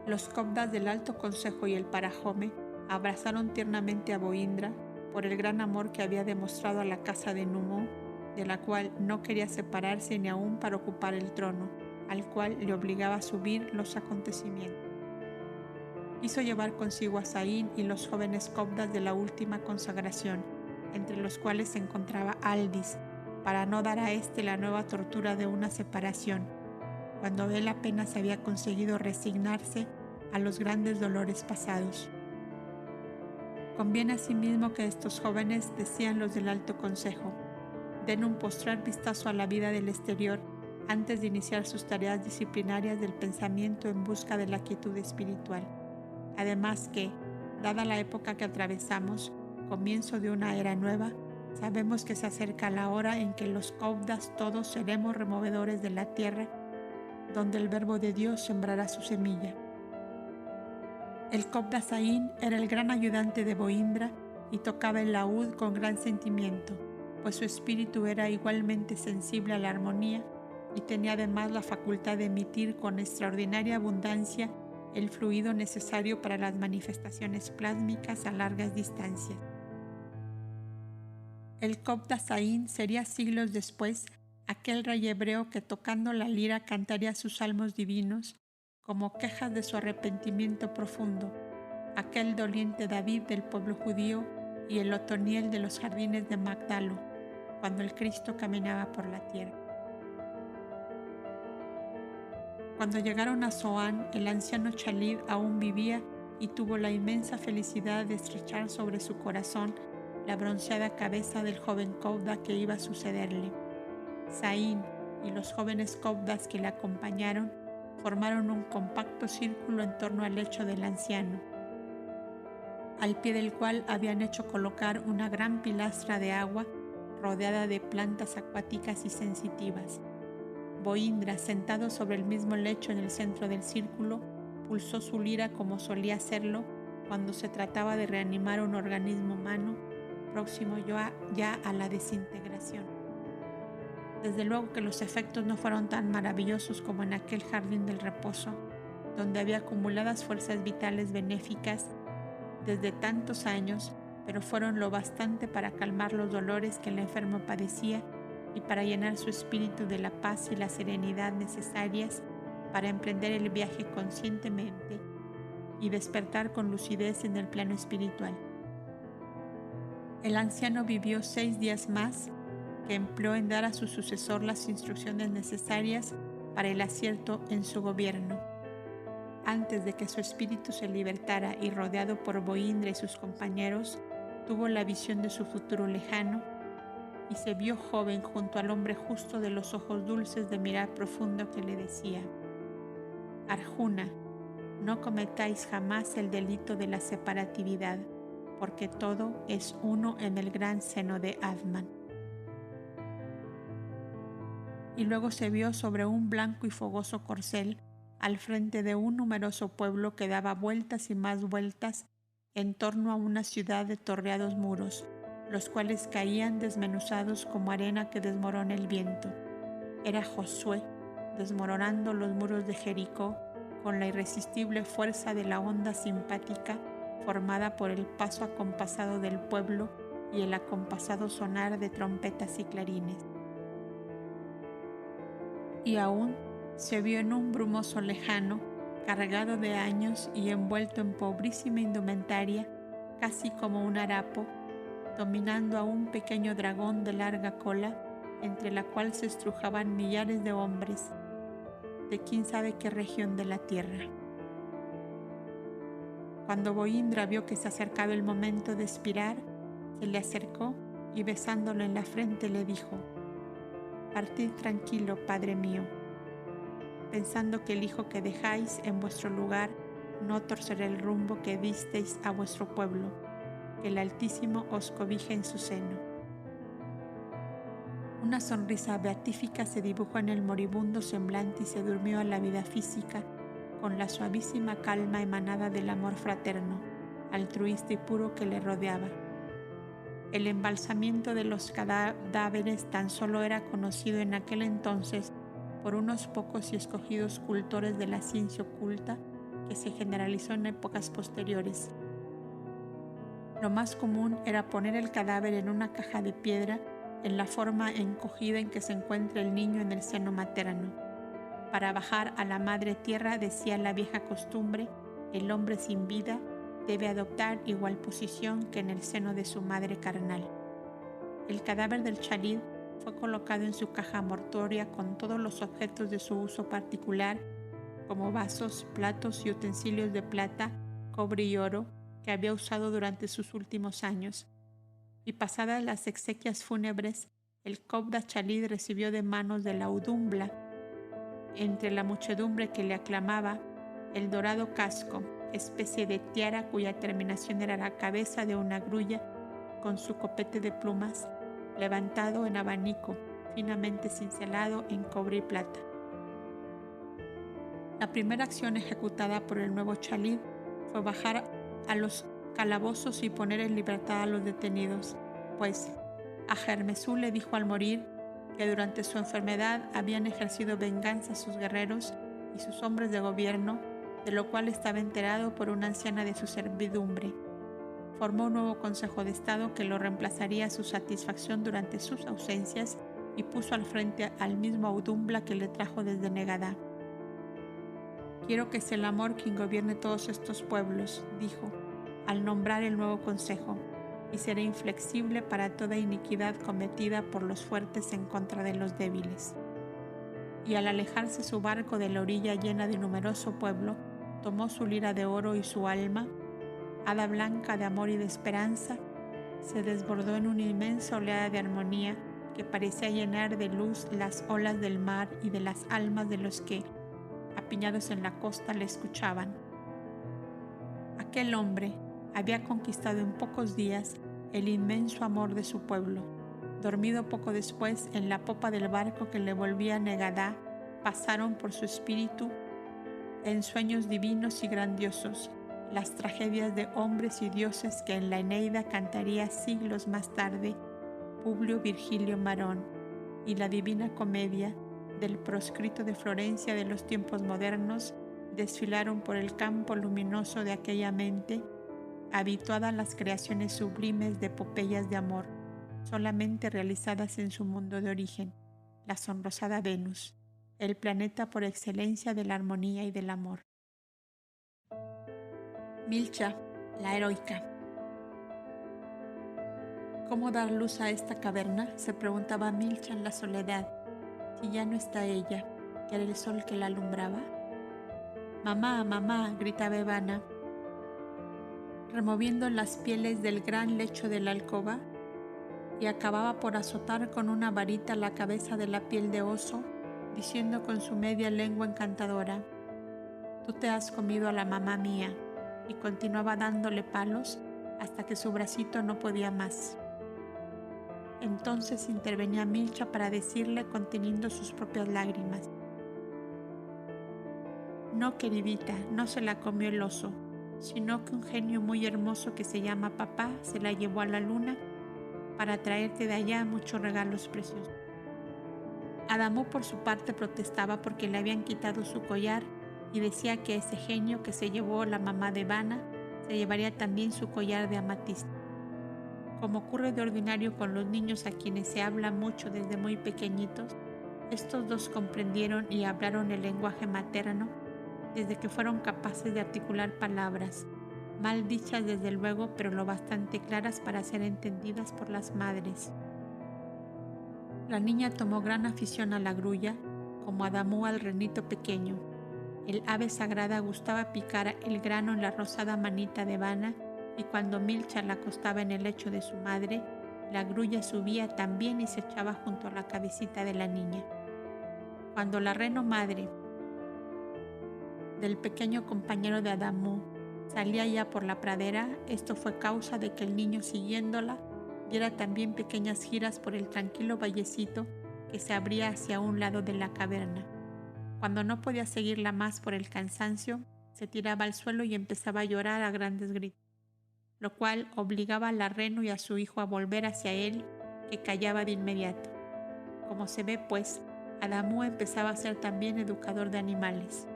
Los Cobdas del Alto Consejo y el Parajome abrazaron tiernamente a Boindra por el gran amor que había demostrado a la casa de Numu, de la cual no quería separarse ni aún para ocupar el trono, al cual le obligaba a subir los acontecimientos. Hizo llevar consigo a Saín y los jóvenes Cobdas de la última consagración, entre los cuales se encontraba Aldis, para no dar a éste la nueva tortura de una separación, cuando él apenas había conseguido resignarse a los grandes dolores pasados. Conviene asimismo que estos jóvenes, decían los del Alto Consejo, den un postrer vistazo a la vida del exterior antes de iniciar sus tareas disciplinarias del pensamiento en busca de la quietud espiritual. Además que, dada la época que atravesamos, comienzo de una era nueva, sabemos que se acerca la hora en que los Cobdas todos seremos removedores de la tierra, donde el verbo de Dios sembrará su semilla. El Cobda Saín era el gran ayudante de Boindra y tocaba el laúd con gran sentimiento, pues su espíritu era igualmente sensible a la armonía y tenía además la facultad de emitir con extraordinaria abundancia el fluido necesario para las manifestaciones plásmicas a largas distancias. El Cobda Saín sería siglos después aquel rey hebreo que tocando la lira cantaría sus salmos divinos como quejas de su arrepentimiento profundo, aquel doliente David del pueblo judío y el Otoniel de los jardines de Magdalo, cuando el Cristo caminaba por la tierra. Cuando llegaron a Zoán, el anciano Chalid aún vivía y tuvo la inmensa felicidad de estrechar sobre su corazón la bronceada cabeza del joven Cobda que iba a sucederle. Saín y los jóvenes Cobdas que le acompañaron formaron un compacto círculo en torno al lecho del anciano, al pie del cual habían hecho colocar una gran pilastra de agua rodeada de plantas acuáticas y sensitivas. Boindra, sentado sobre el mismo lecho en el centro del círculo, pulsó su lira como solía hacerlo cuando se trataba de reanimar un organismo humano próximo ya a la desintegración. Desde luego que los efectos no fueron tan maravillosos como en aquel jardín del reposo, donde había acumuladas fuerzas vitales benéficas desde tantos años, pero fueron lo bastante para calmar los dolores que el enfermo padecía y para llenar su espíritu de la paz y la serenidad necesarias para emprender el viaje conscientemente y despertar con lucidez en el plano espiritual. El anciano vivió 6 días más, que empleó en dar a su sucesor las instrucciones necesarias para el acierto en su gobierno. Antes de que su espíritu se libertara y rodeado por Boindra y sus compañeros, tuvo la visión de su futuro lejano y se vio joven junto al hombre justo de los ojos dulces de mirar profundo que le decía: Arjuna, no cometáis jamás el delito de la separatividad, porque todo es uno en el gran seno de Atman. Y luego se vio sobre un blanco y fogoso corcel, al frente de un numeroso pueblo que daba vueltas y más vueltas en torno a una ciudad de torreados muros, los cuales caían desmenuzados como arena que desmorona el viento. Era Josué, desmoronando los muros de Jericó con la irresistible fuerza de la onda simpática formada por el paso acompasado del pueblo y el acompasado sonar de trompetas y clarines. Y aún se vio en un brumoso lejano, cargado de años y envuelto en pobrísima indumentaria, casi como un harapo, dominando a un pequeño dragón de larga cola, entre la cual se estrujaban millares de hombres, de quién sabe qué región de la tierra. Cuando Boindra vio que se acercaba el momento de expirar, se le acercó y besándolo en la frente le dijo: Partid tranquilo, Padre mío, pensando que el hijo que dejáis en vuestro lugar no torcerá el rumbo que disteis a vuestro pueblo, que el Altísimo os cobije en su seno. Una sonrisa beatífica se dibujó en el moribundo semblante y se durmió a la vida física con la suavísima calma emanada del amor fraterno, altruista y puro que le rodeaba. El embalsamiento de los cadáveres tan solo era conocido en aquel entonces por unos pocos y escogidos cultores de la ciencia oculta que se generalizó en épocas posteriores. Lo más común era poner el cadáver en una caja de piedra en la forma encogida en que se encuentra el niño en el seno materno. Para bajar a la madre tierra, decía la vieja costumbre, el hombre sin vida debe adoptar igual posición que en el seno de su madre carnal. El cadáver del Chalid fue colocado en su caja mortuoria con todos los objetos de su uso particular, como vasos, platos y utensilios de plata, cobre y oro que había usado durante sus últimos años. Y pasadas las exequias fúnebres, el Cobda Chalid recibió de manos de la Audumbla, entre la muchedumbre que le aclamaba, el dorado casco, especie de tiara cuya terminación era la cabeza de una grulla con su copete de plumas, levantado en abanico, finamente cincelado en cobre y plata. La primera acción ejecutada por el nuevo Chalid fue bajar a los calabozos y poner en libertad a los detenidos, pues a Hermesú le dijo al morir que durante su enfermedad habían ejercido venganza sus guerreros y sus hombres de gobierno, de lo cual estaba enterado por una anciana de su servidumbre. Formó un nuevo Consejo de Estado que lo reemplazaría a su satisfacción durante sus ausencias y puso al frente al mismo Audumbla que le trajo desde Negadá. Quiero que sea el amor quien gobierne todos estos pueblos, dijo, al nombrar el nuevo consejo, y será inflexible para toda iniquidad cometida por los fuertes en contra de los débiles. Y al alejarse su barco de la orilla llena de numeroso pueblo, tomó su lira de oro y su alma, hada blanca de amor y de esperanza, se desbordó en una inmensa oleada de armonía que parecía llenar de luz las olas del mar y de las almas de los que, apiñados en la costa, le escuchaban. Aquel hombre había conquistado en pocos días el inmenso amor de su pueblo. Dormido poco después, en la popa del barco que le volvía a Negadá, pasaron por su espíritu en sueños divinos y grandiosos las tragedias de hombres y dioses que en la Eneida cantaría siglos más tarde Publio Virgilio Marón, y la Divina Comedia del proscrito de Florencia de los tiempos modernos desfilaron por el campo luminoso de aquella mente, habituada a las creaciones sublimes de epopeyas de amor, solamente realizadas en su mundo de origen, la sonrosada Venus, el planeta por excelencia de la armonía y del amor. Milcha, la heroica. ¿Cómo dar luz a esta caverna?, se preguntaba Milcha en la soledad, si ya no está ella, que era el sol que la alumbraba. «Mamá, mamá», gritaba Evana, removiendo las pieles del gran lecho de la alcoba, y acababa por azotar con una varita la cabeza de la piel de oso, diciendo con su media lengua encantadora: «Tú te has comido a la mamá mía», y continuaba dándole palos hasta que su bracito no podía más. Entonces intervenía Milcha para decirle, conteniendo sus propias lágrimas: «No, queridita, no se la comió el oso, sino que un genio muy hermoso que se llama papá se la llevó a la luna para traerte de allá muchos regalos preciosos». Adamú por su parte protestaba porque le habían quitado su collar y decía que ese genio que se llevó la mamá de Vanna se llevaría también su collar de amatista. Como ocurre de ordinario con los niños a quienes se habla mucho desde muy pequeñitos, estos dos comprendieron y hablaron el lenguaje materno desde que fueron capaces de articular palabras, mal dichas desde luego, pero lo bastante claras para ser entendidas por las madres. La niña tomó gran afición a la grulla, como Adamú al renito pequeño. El ave sagrada gustaba picar el grano en la rosada manita de Vanna, y cuando Milcha la acostaba en el lecho de su madre, la grulla subía también y se echaba junto a la cabecita de la niña. Cuando la reno madre del pequeño compañero de Adamú salía ya por la pradera, esto fue causa de que el niño, siguiéndola, diera también pequeñas giras por el tranquilo vallecito que se abría hacia un lado de la caverna. Cuando no podía seguirla más por el cansancio, se tiraba al suelo y empezaba a llorar a grandes gritos, lo cual obligaba a la reno y a su hijo a volver hacia él, que callaba de inmediato. Como se ve, pues, Adamú empezaba a ser también educador de animales.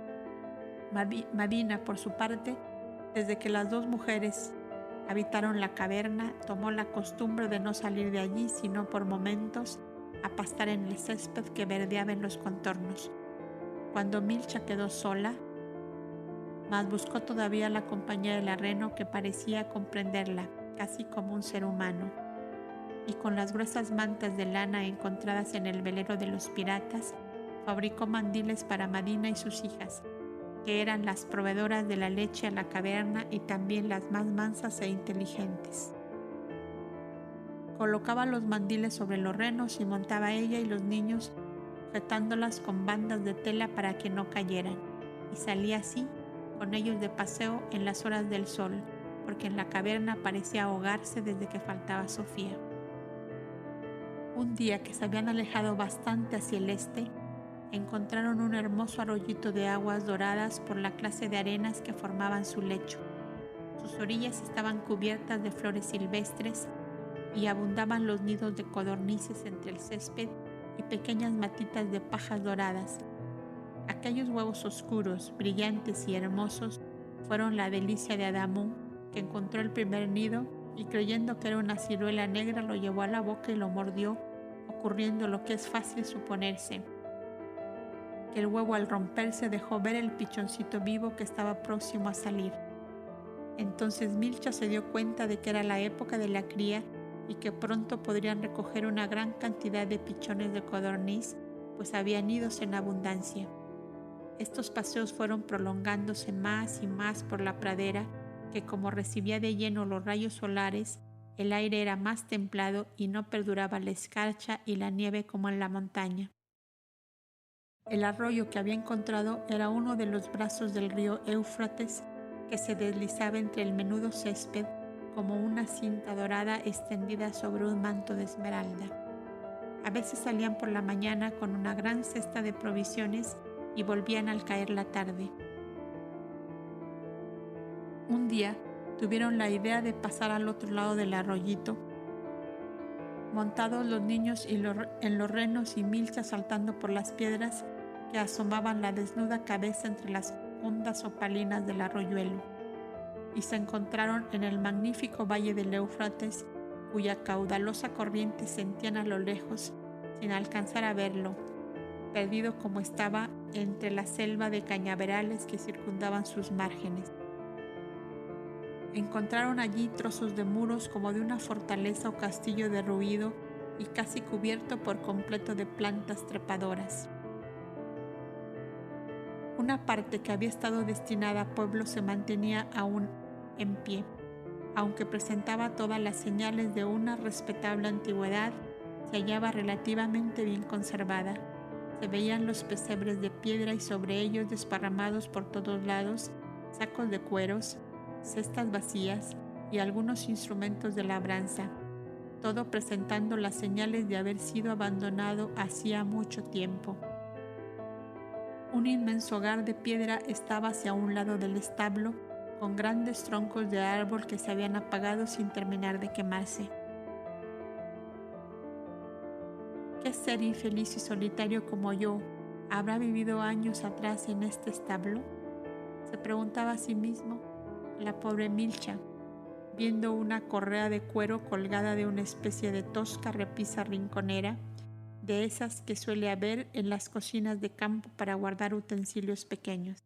Madina, por su parte, desde que las dos mujeres habitaron la caverna, tomó la costumbre de no salir de allí sino por momentos a pastar en el césped que verdeaba en los contornos. Cuando Milcha quedó sola, mas buscó todavía la compañía de la reno, que parecía comprenderla, casi como un ser humano, y con las gruesas mantas de lana encontradas en el velero de los piratas, fabricó mandiles para Madina y sus hijas, que eran las proveedoras de la leche a la caverna y también las más mansas e inteligentes. Colocaba los mandiles sobre los renos y montaba ella y los niños sujetándolas con bandas de tela para que no cayeran, y salía así con ellos de paseo en las horas del sol, porque en la caverna parecía ahogarse desde que faltaba Sofía. Un día que se habían alejado bastante hacia el este, encontraron un hermoso arroyito de aguas doradas por la clase de arenas que formaban su lecho. Sus orillas estaban cubiertas de flores silvestres y abundaban los nidos de codornices entre el césped y pequeñas matitas de pajas doradas. Aquellos huevos oscuros, brillantes y hermosos fueron la delicia de Adamú, que encontró el primer nido y, creyendo que era una ciruela negra, lo llevó a la boca y lo mordió, ocurriendo lo que es fácil suponerse, que el huevo al romperse dejó ver el pichoncito vivo que estaba próximo a salir. Entonces Milcha se dio cuenta de que era la época de la cría y que pronto podrían recoger una gran cantidad de pichones de codorniz, pues había nidos en abundancia. Estos paseos fueron prolongándose más y más por la pradera, que como recibía de lleno los rayos solares, el aire era más templado y no perduraba la escarcha y la nieve como en la montaña. El arroyo que había encontrado era uno de los brazos del río Éufrates, que se deslizaba entre el menudo césped como una cinta dorada extendida sobre un manto de esmeralda. A veces salían por la mañana con una gran cesta de provisiones y volvían al caer la tarde. Un día tuvieron la idea de pasar al otro lado del arroyito, montados los niños en los renos y Milcha saltando por las piedras que asomaban la desnuda cabeza entre las ondas opalinas del arroyuelo, y se encontraron en el magnífico valle del Éufrates, cuya caudalosa corriente sentían a lo lejos sin alcanzar a verlo, perdido como estaba entre la selva de cañaverales que circundaban sus márgenes. Encontraron allí trozos de muros como de una fortaleza o castillo derruido y casi cubierto por completo de plantas trepadoras. Una parte que había estado destinada a pueblo se mantenía aún en pie, Aunque presentaba todas las señales de una respetable antigüedad, se hallaba relativamente bien conservada. Se veían los pesebres de piedra y sobre ellos, desparramados por todos lados, sacos de cueros, cestas vacías y algunos instrumentos de labranza, todo presentando las señales de haber sido abandonado hacía mucho tiempo. Un inmenso hogar de piedra estaba hacia un lado del establo, con grandes troncos de árbol que se habían apagado sin terminar de quemarse. ¿Qué ser infeliz y solitario como yo habrá vivido años atrás en este establo?, se preguntaba a sí mismo la pobre Milcha, viendo una correa de cuero colgada de una especie de tosca repisa rinconera, de esas que suele haber en las cocinas de campo para guardar utensilios pequeños.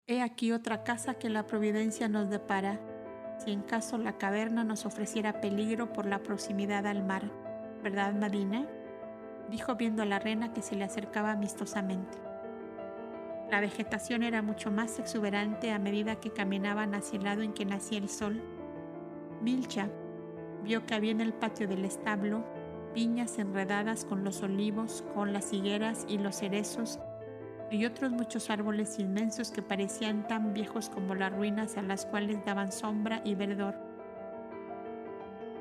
He aquí otra casa que la providencia nos depara, si en caso la caverna nos ofreciera peligro por la proximidad al mar, ¿verdad, Madina?, dijo viendo a la rena que se le acercaba amistosamente. La vegetación era mucho más exuberante a medida que caminaban hacia el lado en que nacía el sol. Milcha vio que había en el patio del establo viñas enredadas con los olivos, con las higueras y los cerezos, y otros muchos árboles inmensos que parecían tan viejos como las ruinas a las cuales daban sombra y verdor.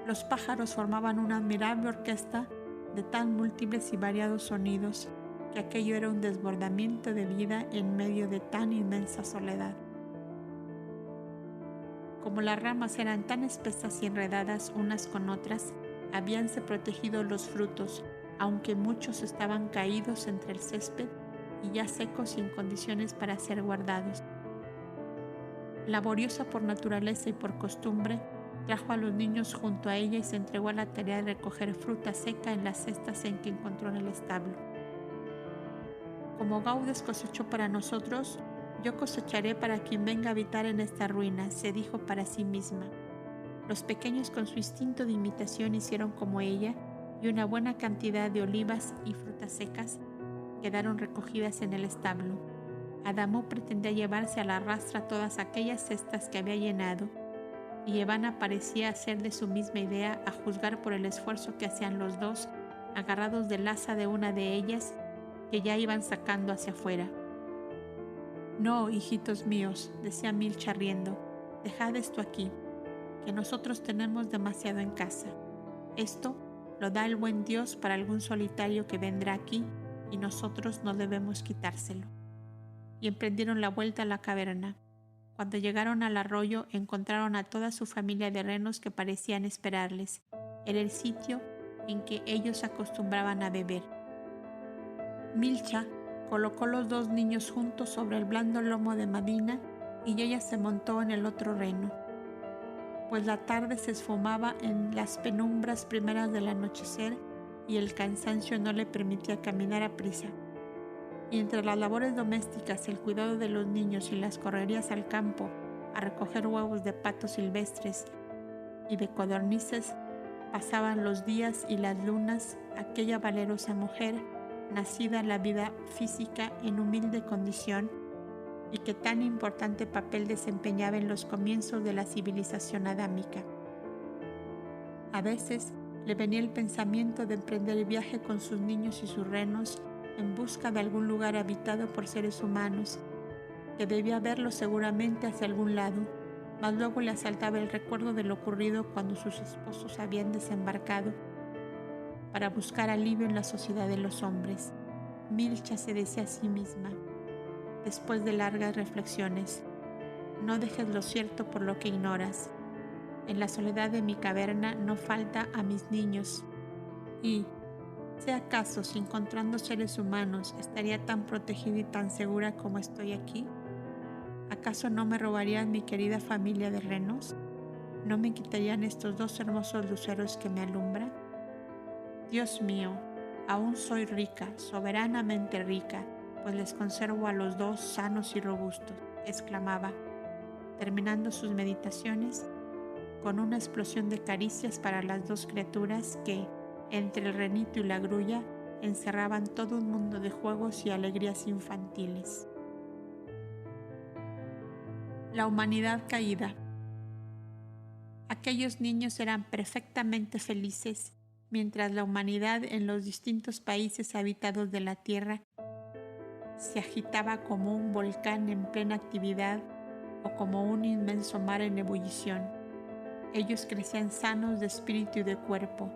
Los pájaros formaban una admirable orquesta de tan múltiples y variados sonidos que aquello era un desbordamiento de vida en medio de tan inmensa soledad. Como las ramas eran tan espesas y enredadas unas con otras, habíanse protegido los frutos, aunque muchos estaban caídos entre el césped y ya secos y en condiciones para ser guardados. Laboriosa por naturaleza y por costumbre, trajo a los niños junto a ella y se entregó a la tarea de recoger fruta seca en las cestas en que encontró en el establo. Como Gaudes cosechó para nosotros, yo cosecharé para quien venga a habitar en esta ruina, se dijo para sí misma. Los pequeños con su instinto de imitación hicieron como ella, y una buena cantidad de olivas y frutas secas quedaron recogidas en el establo. Adamó pretendía llevarse a la rastra todas aquellas cestas que había llenado, y Evana parecía ser de su misma idea a juzgar por el esfuerzo que hacían los dos, agarrados del asa de una de ellas, que ya iban sacando hacia afuera. No, hijitos míos, decía Milcha riendo, dejad esto aquí, que nosotros tenemos demasiado en casa. Esto lo da el buen Dios para algún solitario que vendrá aquí y nosotros no debemos quitárselo. Y emprendieron la vuelta a la caverna. Cuando llegaron al arroyo encontraron a toda su familia de renos que parecían esperarles. Era el sitio en que ellos acostumbraban a beber. Milcha colocó los dos niños juntos sobre el blando lomo de Madina y ella se montó en el otro reno, pues la tarde se esfumaba en las penumbras primeras del anochecer y el cansancio no le permitía caminar a prisa. Y entre las labores domésticas, el cuidado de los niños y las correrías al campo a recoger huevos de patos silvestres y de codornices, pasaban los días y las lunas aquella valerosa mujer, nacida en la vida física en humilde condición y que tan importante papel desempeñaba en los comienzos de la civilización adámica. A veces le venía el pensamiento de emprender el viaje con sus niños y sus renos en busca de algún lugar habitado por seres humanos, que debía verlo seguramente hacia algún lado, mas luego le asaltaba el recuerdo de lo ocurrido cuando sus esposos habían desembarcado para buscar alivio en la sociedad de los hombres. Milcha se decía a sí misma, después de largas reflexiones, no dejes lo cierto por lo que ignoras. En la soledad de mi caverna no falta a mis niños. Y, ¿sé acaso si encontrando seres humanos estaría tan protegida y tan segura como estoy aquí? ¿Acaso no me robarían mi querida familia de renos? ¿No me quitarían estos dos hermosos luceros que me alumbran? Dios mío, aún soy rica, soberanamente rica, pues les conservo a los dos sanos y robustos, exclamaba, terminando sus meditaciones con una explosión de caricias para las dos criaturas que, entre el renito y la grulla, encerraban todo un mundo de juegos y alegrías infantiles. La humanidad caída. Aquellos niños eran perfectamente felices, mientras la humanidad en los distintos países habitados de la Tierra se agitaba como un volcán en plena actividad o como un inmenso mar en ebullición. Ellos crecían sanos de espíritu y de cuerpo,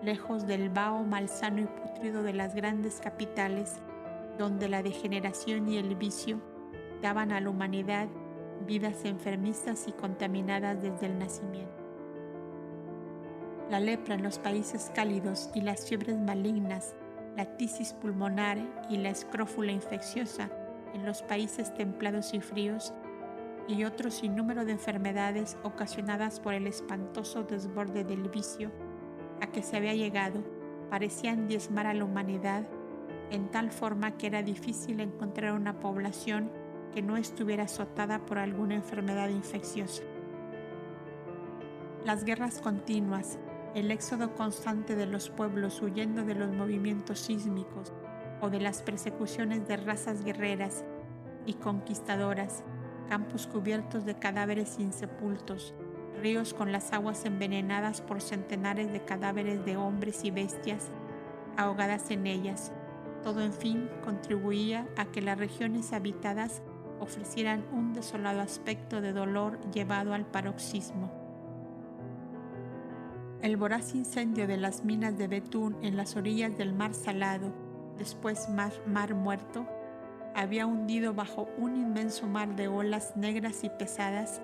lejos del vaho malsano y putrido de las grandes capitales, donde la degeneración y el vicio daban a la humanidad vidas enfermizas y contaminadas desde el nacimiento. La lepra en los países cálidos y las fiebres malignas, la tisis pulmonar y la escrófula infecciosa en los países templados y fríos, y otro sinnúmero de enfermedades ocasionadas por el espantoso desborde del vicio a que se había llegado, parecían diezmar a la humanidad en tal forma que era difícil encontrar una población que no estuviera azotada por alguna enfermedad infecciosa. Las guerras continuas, el éxodo constante de los pueblos huyendo de los movimientos sísmicos o de las persecuciones de razas guerreras y conquistadoras, campos cubiertos de cadáveres insepultos, ríos con las aguas envenenadas por centenares de cadáveres de hombres y bestias ahogadas en ellas. Todo, en fin, contribuía a que las regiones habitadas ofrecieran un desolado aspecto de dolor llevado al paroxismo. El voraz incendio de las minas de betún en las orillas del Mar Salado, después Mar Muerto, había hundido bajo un inmenso mar de olas negras y pesadas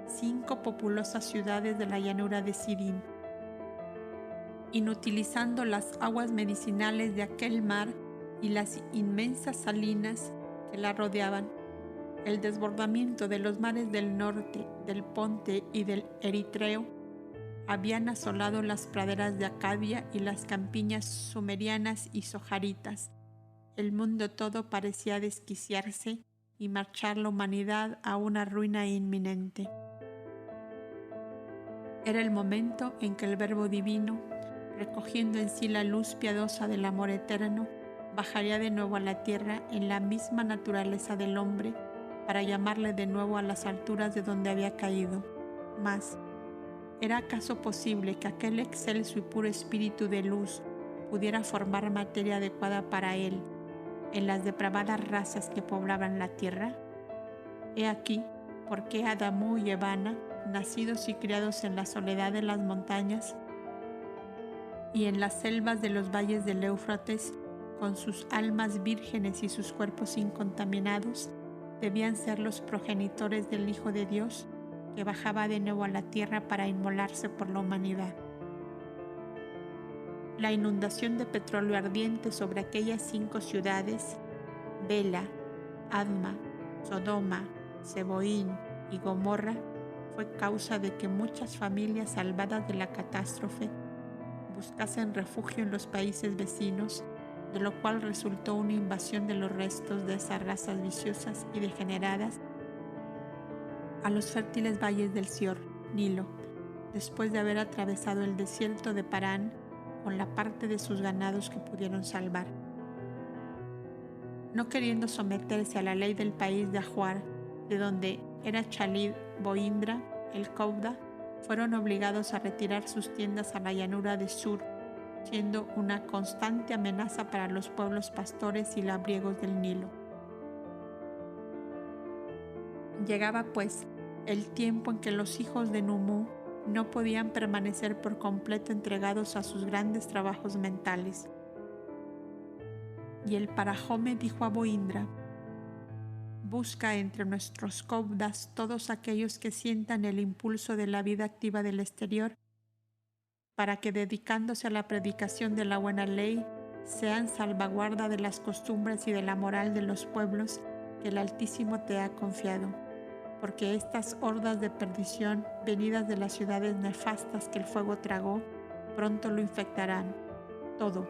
5 populosas ciudades de la llanura de Sidín. Inutilizando las aguas medicinales de aquel mar y las inmensas salinas que la rodeaban, el desbordamiento de los mares del norte, del Ponte y del Eritreo habían asolado las praderas de Acadia y las campiñas sumerianas y sojaritas. El mundo todo parecía desquiciarse y marchar la humanidad a una ruina inminente. Era el momento en que el Verbo Divino, recogiendo en sí la luz piadosa del amor eterno, bajaría de nuevo a la tierra en la misma naturaleza del hombre para llamarle de nuevo a las alturas de donde había caído. Mas, ¿era acaso posible que aquel excelso y puro espíritu de luz pudiera formar materia adecuada para él en las depravadas razas que poblaban la tierra? He aquí por qué Adamú y Evana, nacidos y criados en la soledad de las montañas y en las selvas de los valles del Éufrates, con sus almas vírgenes y sus cuerpos incontaminados, debían ser los progenitores del Hijo de Dios, que bajaba de nuevo a la tierra para inmolarse por la humanidad. La inundación de petróleo ardiente sobre aquellas 5 ciudades, Bela, Adma, Sodoma, Zeboín y Gomorra, fue causa de que muchas familias salvadas de la catástrofe buscasen refugio en los países vecinos, de lo cual resultó una invasión de los restos de esas razas viciosas y degeneradas a los fértiles valles del Sior, Nilo, después de haber atravesado el desierto de Parán con la parte de sus ganados que pudieron salvar. No queriendo someterse a la ley del país de Ajuar, de donde era Chalid Boindra, el Cauda, fueron obligados a retirar sus tiendas a la llanura de Sur, siendo una constante amenaza para los pueblos pastores y labriegos del Nilo. Llegaba, pues, el tiempo en que los hijos de Numú no podían permanecer por completo entregados a sus grandes trabajos mentales. Y el Parajome dijo a Boindra: busca entre nuestros caudas todos aquellos que sientan el impulso de la vida activa del exterior, para que, dedicándose a la predicación de la buena ley, sean salvaguarda de las costumbres y de la moral de los pueblos que el Altísimo te ha confiado, porque estas hordas de perdición, venidas de las ciudades nefastas que el fuego tragó, pronto lo infectarán, todo,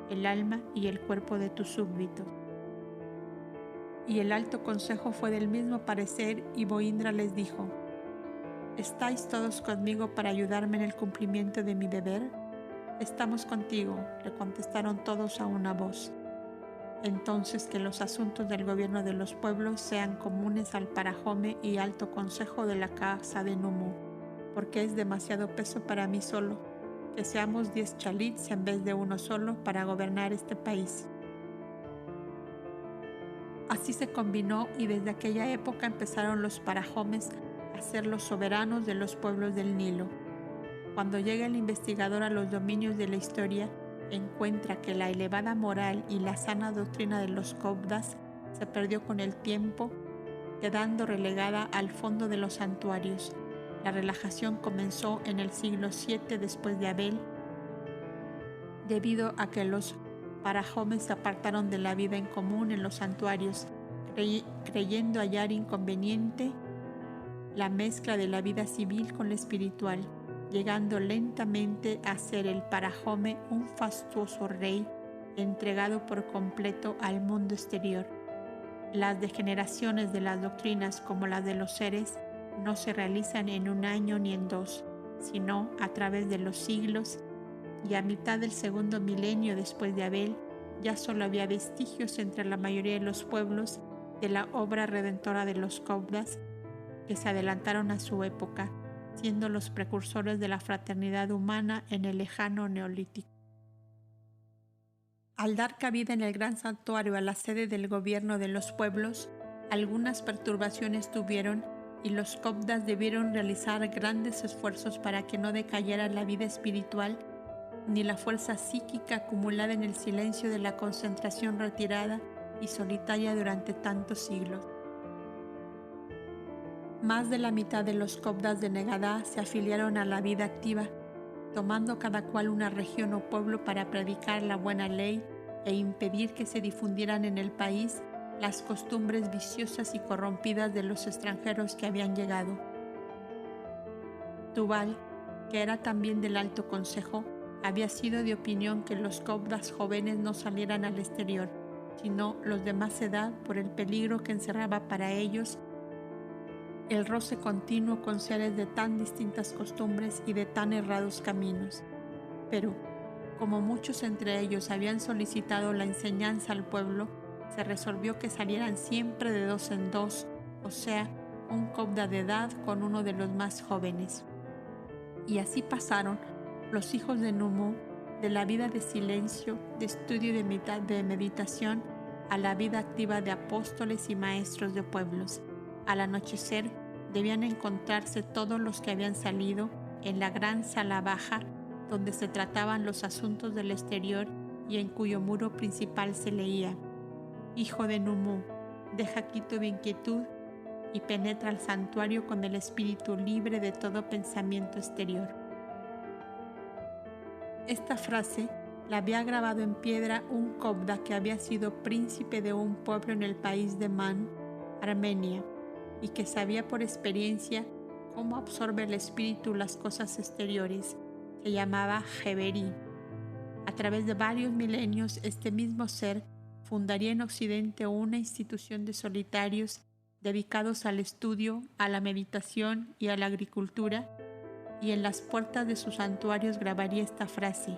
el alma y el cuerpo de tus súbditos. Y el alto consejo fue del mismo parecer, y Boindra les dijo: ¿estáis todos conmigo para ayudarme en el cumplimiento de mi deber? Estamos contigo, le contestaron todos a una voz. Entonces que los asuntos del gobierno de los pueblos sean comunes al Parajome y alto consejo de la casa de Numu, porque es demasiado peso para mí solo, que seamos 10 chalits en vez de uno solo para gobernar este país. Así se combinó y desde aquella época empezaron los Parajomes a ser los soberanos de los pueblos del Nilo. Cuando llega el investigador a los dominios de la historia, encuentra que la elevada moral y la sana doctrina de los Cobdas se perdió con el tiempo, quedando relegada al fondo de los santuarios. La relajación comenzó en el siglo VII después de Abel, debido a que los Parajomes se apartaron de la vida en común en los santuarios, creyendo hallar inconveniente la mezcla de la vida civil con la espiritual, llegando lentamente a ser el Parajome un fastuoso rey entregado por completo al mundo exterior. Las degeneraciones de las doctrinas como las de los seres no se realizan en un año ni en dos, sino a través de los siglos, y a mitad del segundo milenio después de Abel ya solo había vestigios entre la mayoría de los pueblos de la obra redentora de los Cobdas, que se adelantaron a su época, siendo los precursores de la fraternidad humana en el lejano Neolítico. Al dar cabida en el gran santuario a la sede del gobierno de los pueblos, algunas perturbaciones tuvieron y los Cobdas debieron realizar grandes esfuerzos para que no decayera la vida espiritual ni la fuerza psíquica acumulada en el silencio de la concentración retirada y solitaria durante tantos siglos. Más de la mitad de los Cobdas de Negadá se afiliaron a la vida activa, tomando cada cual una región o pueblo para predicar la buena ley e impedir que se difundieran en el país las costumbres viciosas y corrompidas de los extranjeros que habían llegado. Tubal, que era también del Alto Consejo, había sido de opinión que los Cobdas jóvenes no salieran al exterior, sino los de más edad por el peligro que encerraba para ellos el roce continuo con seres de tan distintas costumbres y de tan errados caminos. Pero, como muchos entre ellos habían solicitado la enseñanza al pueblo, se resolvió que salieran siempre de 2 en 2, o sea, un Cobda de edad con uno de los más jóvenes. Y así pasaron los hijos de Numu de la vida de silencio, de estudio y de meditación a la vida activa de apóstoles y maestros de pueblos. Al anochecer debían encontrarse todos los que habían salido en la gran sala baja donde se trataban los asuntos del exterior y en cuyo muro principal se leía: Hijo de Numu, deja aquí tu inquietud y penetra al santuario con el espíritu libre de todo pensamiento exterior. Esta frase la había grabado en piedra un Cobda que había sido príncipe de un pueblo en el país de Man, Armenia, y que sabía por experiencia cómo absorbe el espíritu las cosas exteriores. Se llamaba Jeberi. A través de varios milenios, este mismo ser fundaría en Occidente una institución de solitarios dedicados al estudio, a la meditación y a la agricultura, y en las puertas de sus santuarios grabaría esta frase: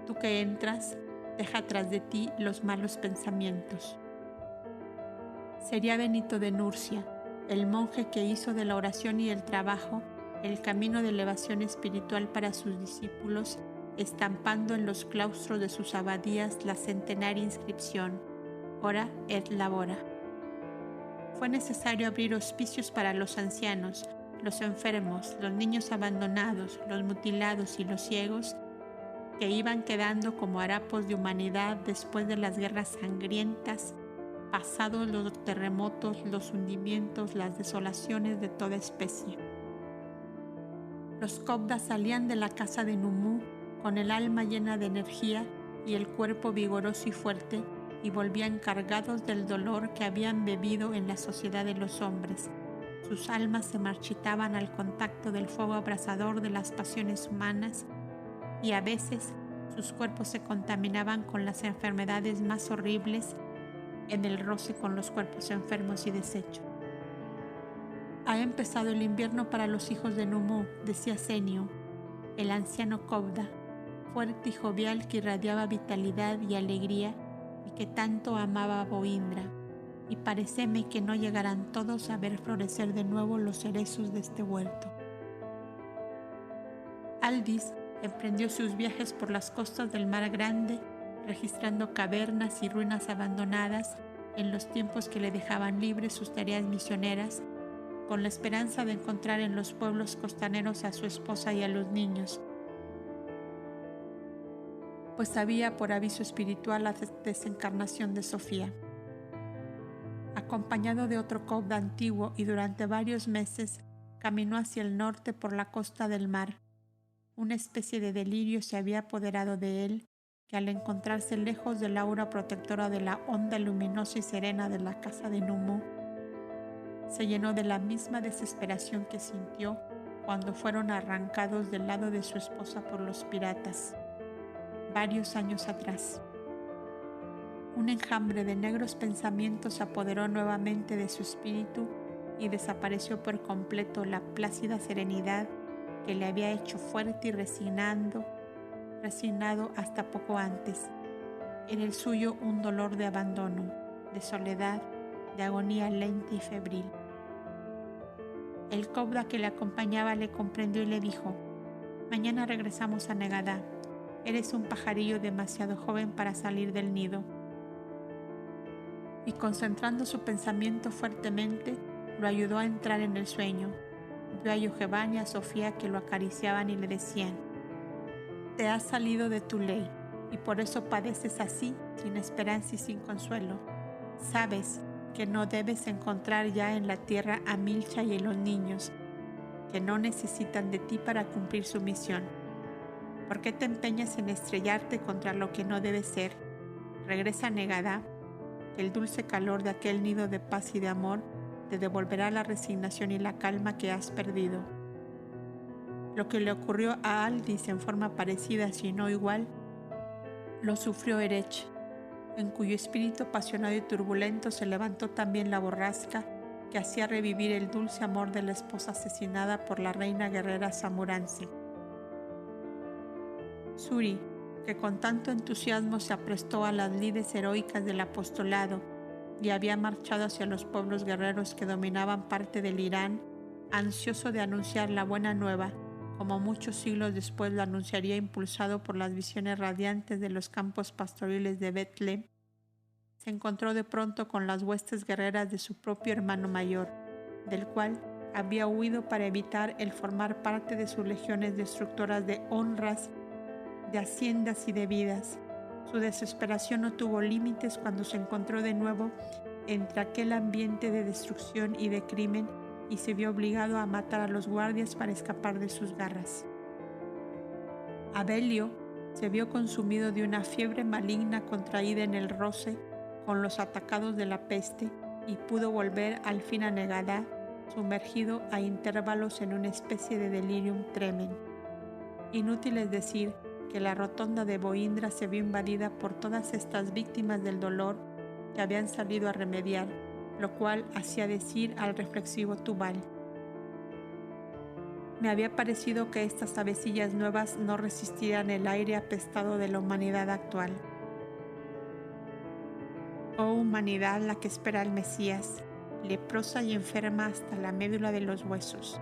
tú que entras, deja tras de ti los malos pensamientos. Sería Benito de Nurcia, el monje que hizo de la oración y el trabajo el camino de elevación espiritual para sus discípulos, estampando en los claustros de sus abadías la centenaria inscripción: Ora et labora. Fue necesario abrir hospicios para los ancianos, los enfermos, los niños abandonados, los mutilados y los ciegos, que iban quedando como harapos de humanidad después de las guerras sangrientas, pasados los terremotos, los hundimientos, las desolaciones de toda especie. Los Cobdas salían de la casa de Numu con el alma llena de energía y el cuerpo vigoroso y fuerte, y volvían cargados del dolor que habían bebido en la sociedad de los hombres. Sus almas se marchitaban al contacto del fuego abrasador de las pasiones humanas, y a veces sus cuerpos se contaminaban con las enfermedades más horribles en el roce con los cuerpos enfermos y deshechos. Ha empezado el invierno para los hijos de Numu, decía Senio, el anciano Cobda, fuerte y jovial que irradiaba vitalidad y alegría, y que tanto amaba a Boindra, y pareceme que no llegarán todos a ver florecer de nuevo los cerezos de este huerto. Aldis emprendió sus viajes por las costas del Mar Grande, registrando cavernas y ruinas abandonadas en los tiempos que le dejaban libres sus tareas misioneras, con la esperanza de encontrar en los pueblos costaneros a su esposa y a los niños, pues sabía por aviso espiritual la desencarnación de Sofía. Acompañado de otro Cobda antiguo y durante varios meses caminó hacia el norte por la costa del mar. Una especie de delirio se había apoderado de él, que al encontrarse lejos del aura protectora de la onda luminosa y serena de la casa de Numo, se llenó de la misma desesperación que sintió cuando fueron arrancados del lado de su esposa por los piratas, varios años atrás. Un enjambre de negros pensamientos se apoderó nuevamente de su espíritu y desapareció por completo la plácida serenidad que le había hecho fuerte y resignado hasta poco antes. En el suyo un dolor de abandono, de soledad, de agonía lenta y febril. El Cobda que le acompañaba le comprendió y le dijo: «Mañana regresamos a Negadá. Eres un pajarillo demasiado joven para salir del nido». Y concentrando su pensamiento fuertemente, lo ayudó a entrar en el sueño. Vio a Yoheván y a Sofía que lo acariciaban y le decían: «Te has salido de tu ley y por eso padeces así, sin esperanza y sin consuelo. Sabes que no debes encontrar ya en la tierra a Milcha y a los niños, que no necesitan de ti para cumplir su misión. ¿Por qué te empeñas en estrellarte contra lo que no debe ser? Regresa a Negadá, que el dulce calor de aquel nido de paz y de amor te devolverá la resignación y la calma que has perdido». Lo que le ocurrió a Aldis en forma parecida, si no igual, lo sufrió Erech, en cuyo espíritu apasionado y turbulento se levantó también la borrasca que hacía revivir el dulce amor de la esposa asesinada por la reina guerrera Samuranse. Suri, que con tanto entusiasmo se aprestó a las lides heroicas del apostolado y había marchado hacia los pueblos guerreros que dominaban parte del Irán, ansioso de anunciar la buena nueva, como muchos siglos después lo anunciaría impulsado por las visiones radiantes de los campos pastoriles de Betlem, se encontró de pronto con las huestes guerreras de su propio hermano mayor, del cual había huido para evitar el formar parte de sus legiones destructoras de honras, de haciendas y de vidas. Su desesperación no tuvo límites cuando se encontró de nuevo entre aquel ambiente de destrucción y de crimen y se vio obligado a matar a los guardias para escapar de sus garras. Abelio se vio consumido de una fiebre maligna contraída en el roce con los atacados de la peste y pudo volver al fin a Negadá, sumergido a intervalos en una especie de delirium tremens. Inútil es decir que la rotonda de Boindra se vio invadida por todas estas víctimas del dolor que habían salido a remediar, lo cual hacía decir al reflexivo Tubal: «Me había parecido que estas avecillas nuevas no resistirían el aire apestado de la humanidad actual». Oh humanidad, la que espera al Mesías, leprosa y enferma hasta la médula de los huesos,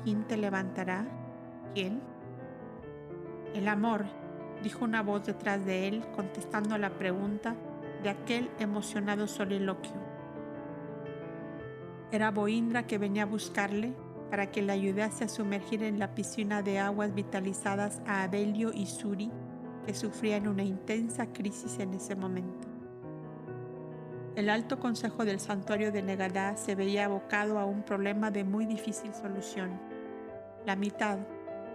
¿quién te levantará? ¿Quién? «El amor», dijo una voz detrás de él, contestando a la pregunta de aquel emocionado soliloquio. Era Boindra, que venía a buscarle para que le ayudase a sumergir en la piscina de aguas vitalizadas a Abelio y Suri, que sufrían una intensa crisis en ese momento. El alto consejo del santuario de Negadá se veía abocado a un problema de muy difícil solución. La mitad,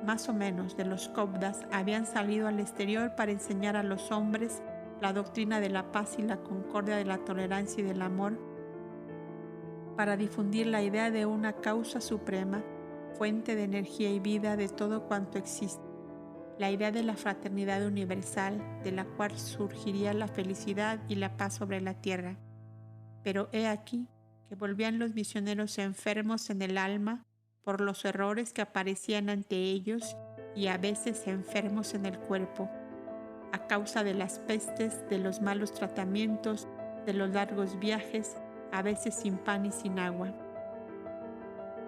más o menos, de los Cobdas habían salido al exterior para enseñar a los hombres la doctrina de la paz y la concordia, de la tolerancia y del amor, para difundir la idea de una causa suprema, fuente de energía y vida de todo cuanto existe, la idea de la fraternidad universal, de la cual surgiría la felicidad y la paz sobre la tierra. Pero he aquí que volvían los misioneros enfermos en el alma por los errores que aparecían ante ellos y a veces enfermos en el cuerpo. a causa de las pestes, de los malos tratamientos, de los largos viajes, a veces sin pan y sin agua.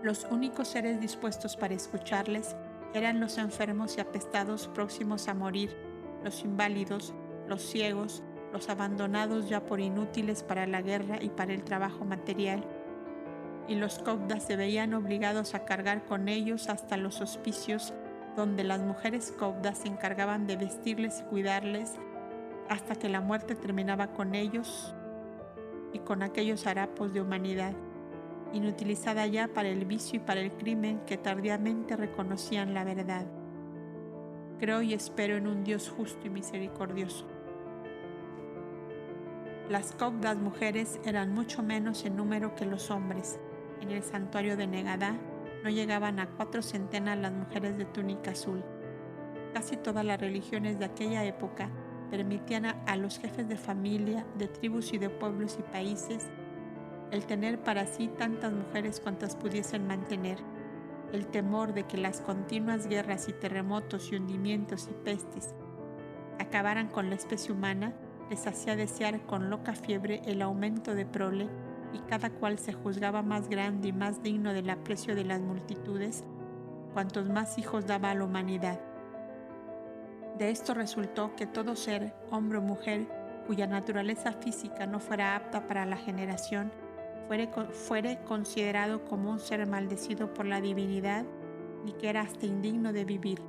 Los únicos seres dispuestos para escucharles eran los enfermos y apestados próximos a morir, los inválidos, los ciegos, los abandonados ya por inútiles para la guerra y para el trabajo material. Y los cobdas se veían obligados a cargar con ellos hasta los hospicios, donde las mujeres cobdas se encargaban de vestirles y cuidarles hasta que la muerte terminaba con ellos y con aquellos harapos de humanidad, inutilizada ya para el vicio y para el crimen que tardíamente reconocían la verdad. Creo y espero en un Dios justo y misericordioso. Las cobdas mujeres eran mucho menos en número que los hombres. En el santuario de Negadá no llegaban a 400 las mujeres de túnica azul. Casi todas las religiones de aquella época permitían a los jefes de familia, de tribus y de pueblos y países el tener para sí tantas mujeres cuantas pudiesen mantener. El temor de que las continuas guerras y terremotos y hundimientos y pestes acabaran con la especie humana les hacía desear con loca fiebre el aumento de prole, y cada cual se juzgaba más grande y más digno del aprecio de las multitudes cuantos más hijos daba a la humanidad. De esto resultó que todo ser, hombre o mujer, cuya naturaleza física no fuera apta para la generación, fuere considerado como un ser maldecido por la divinidad y que era hasta indigno de vivir.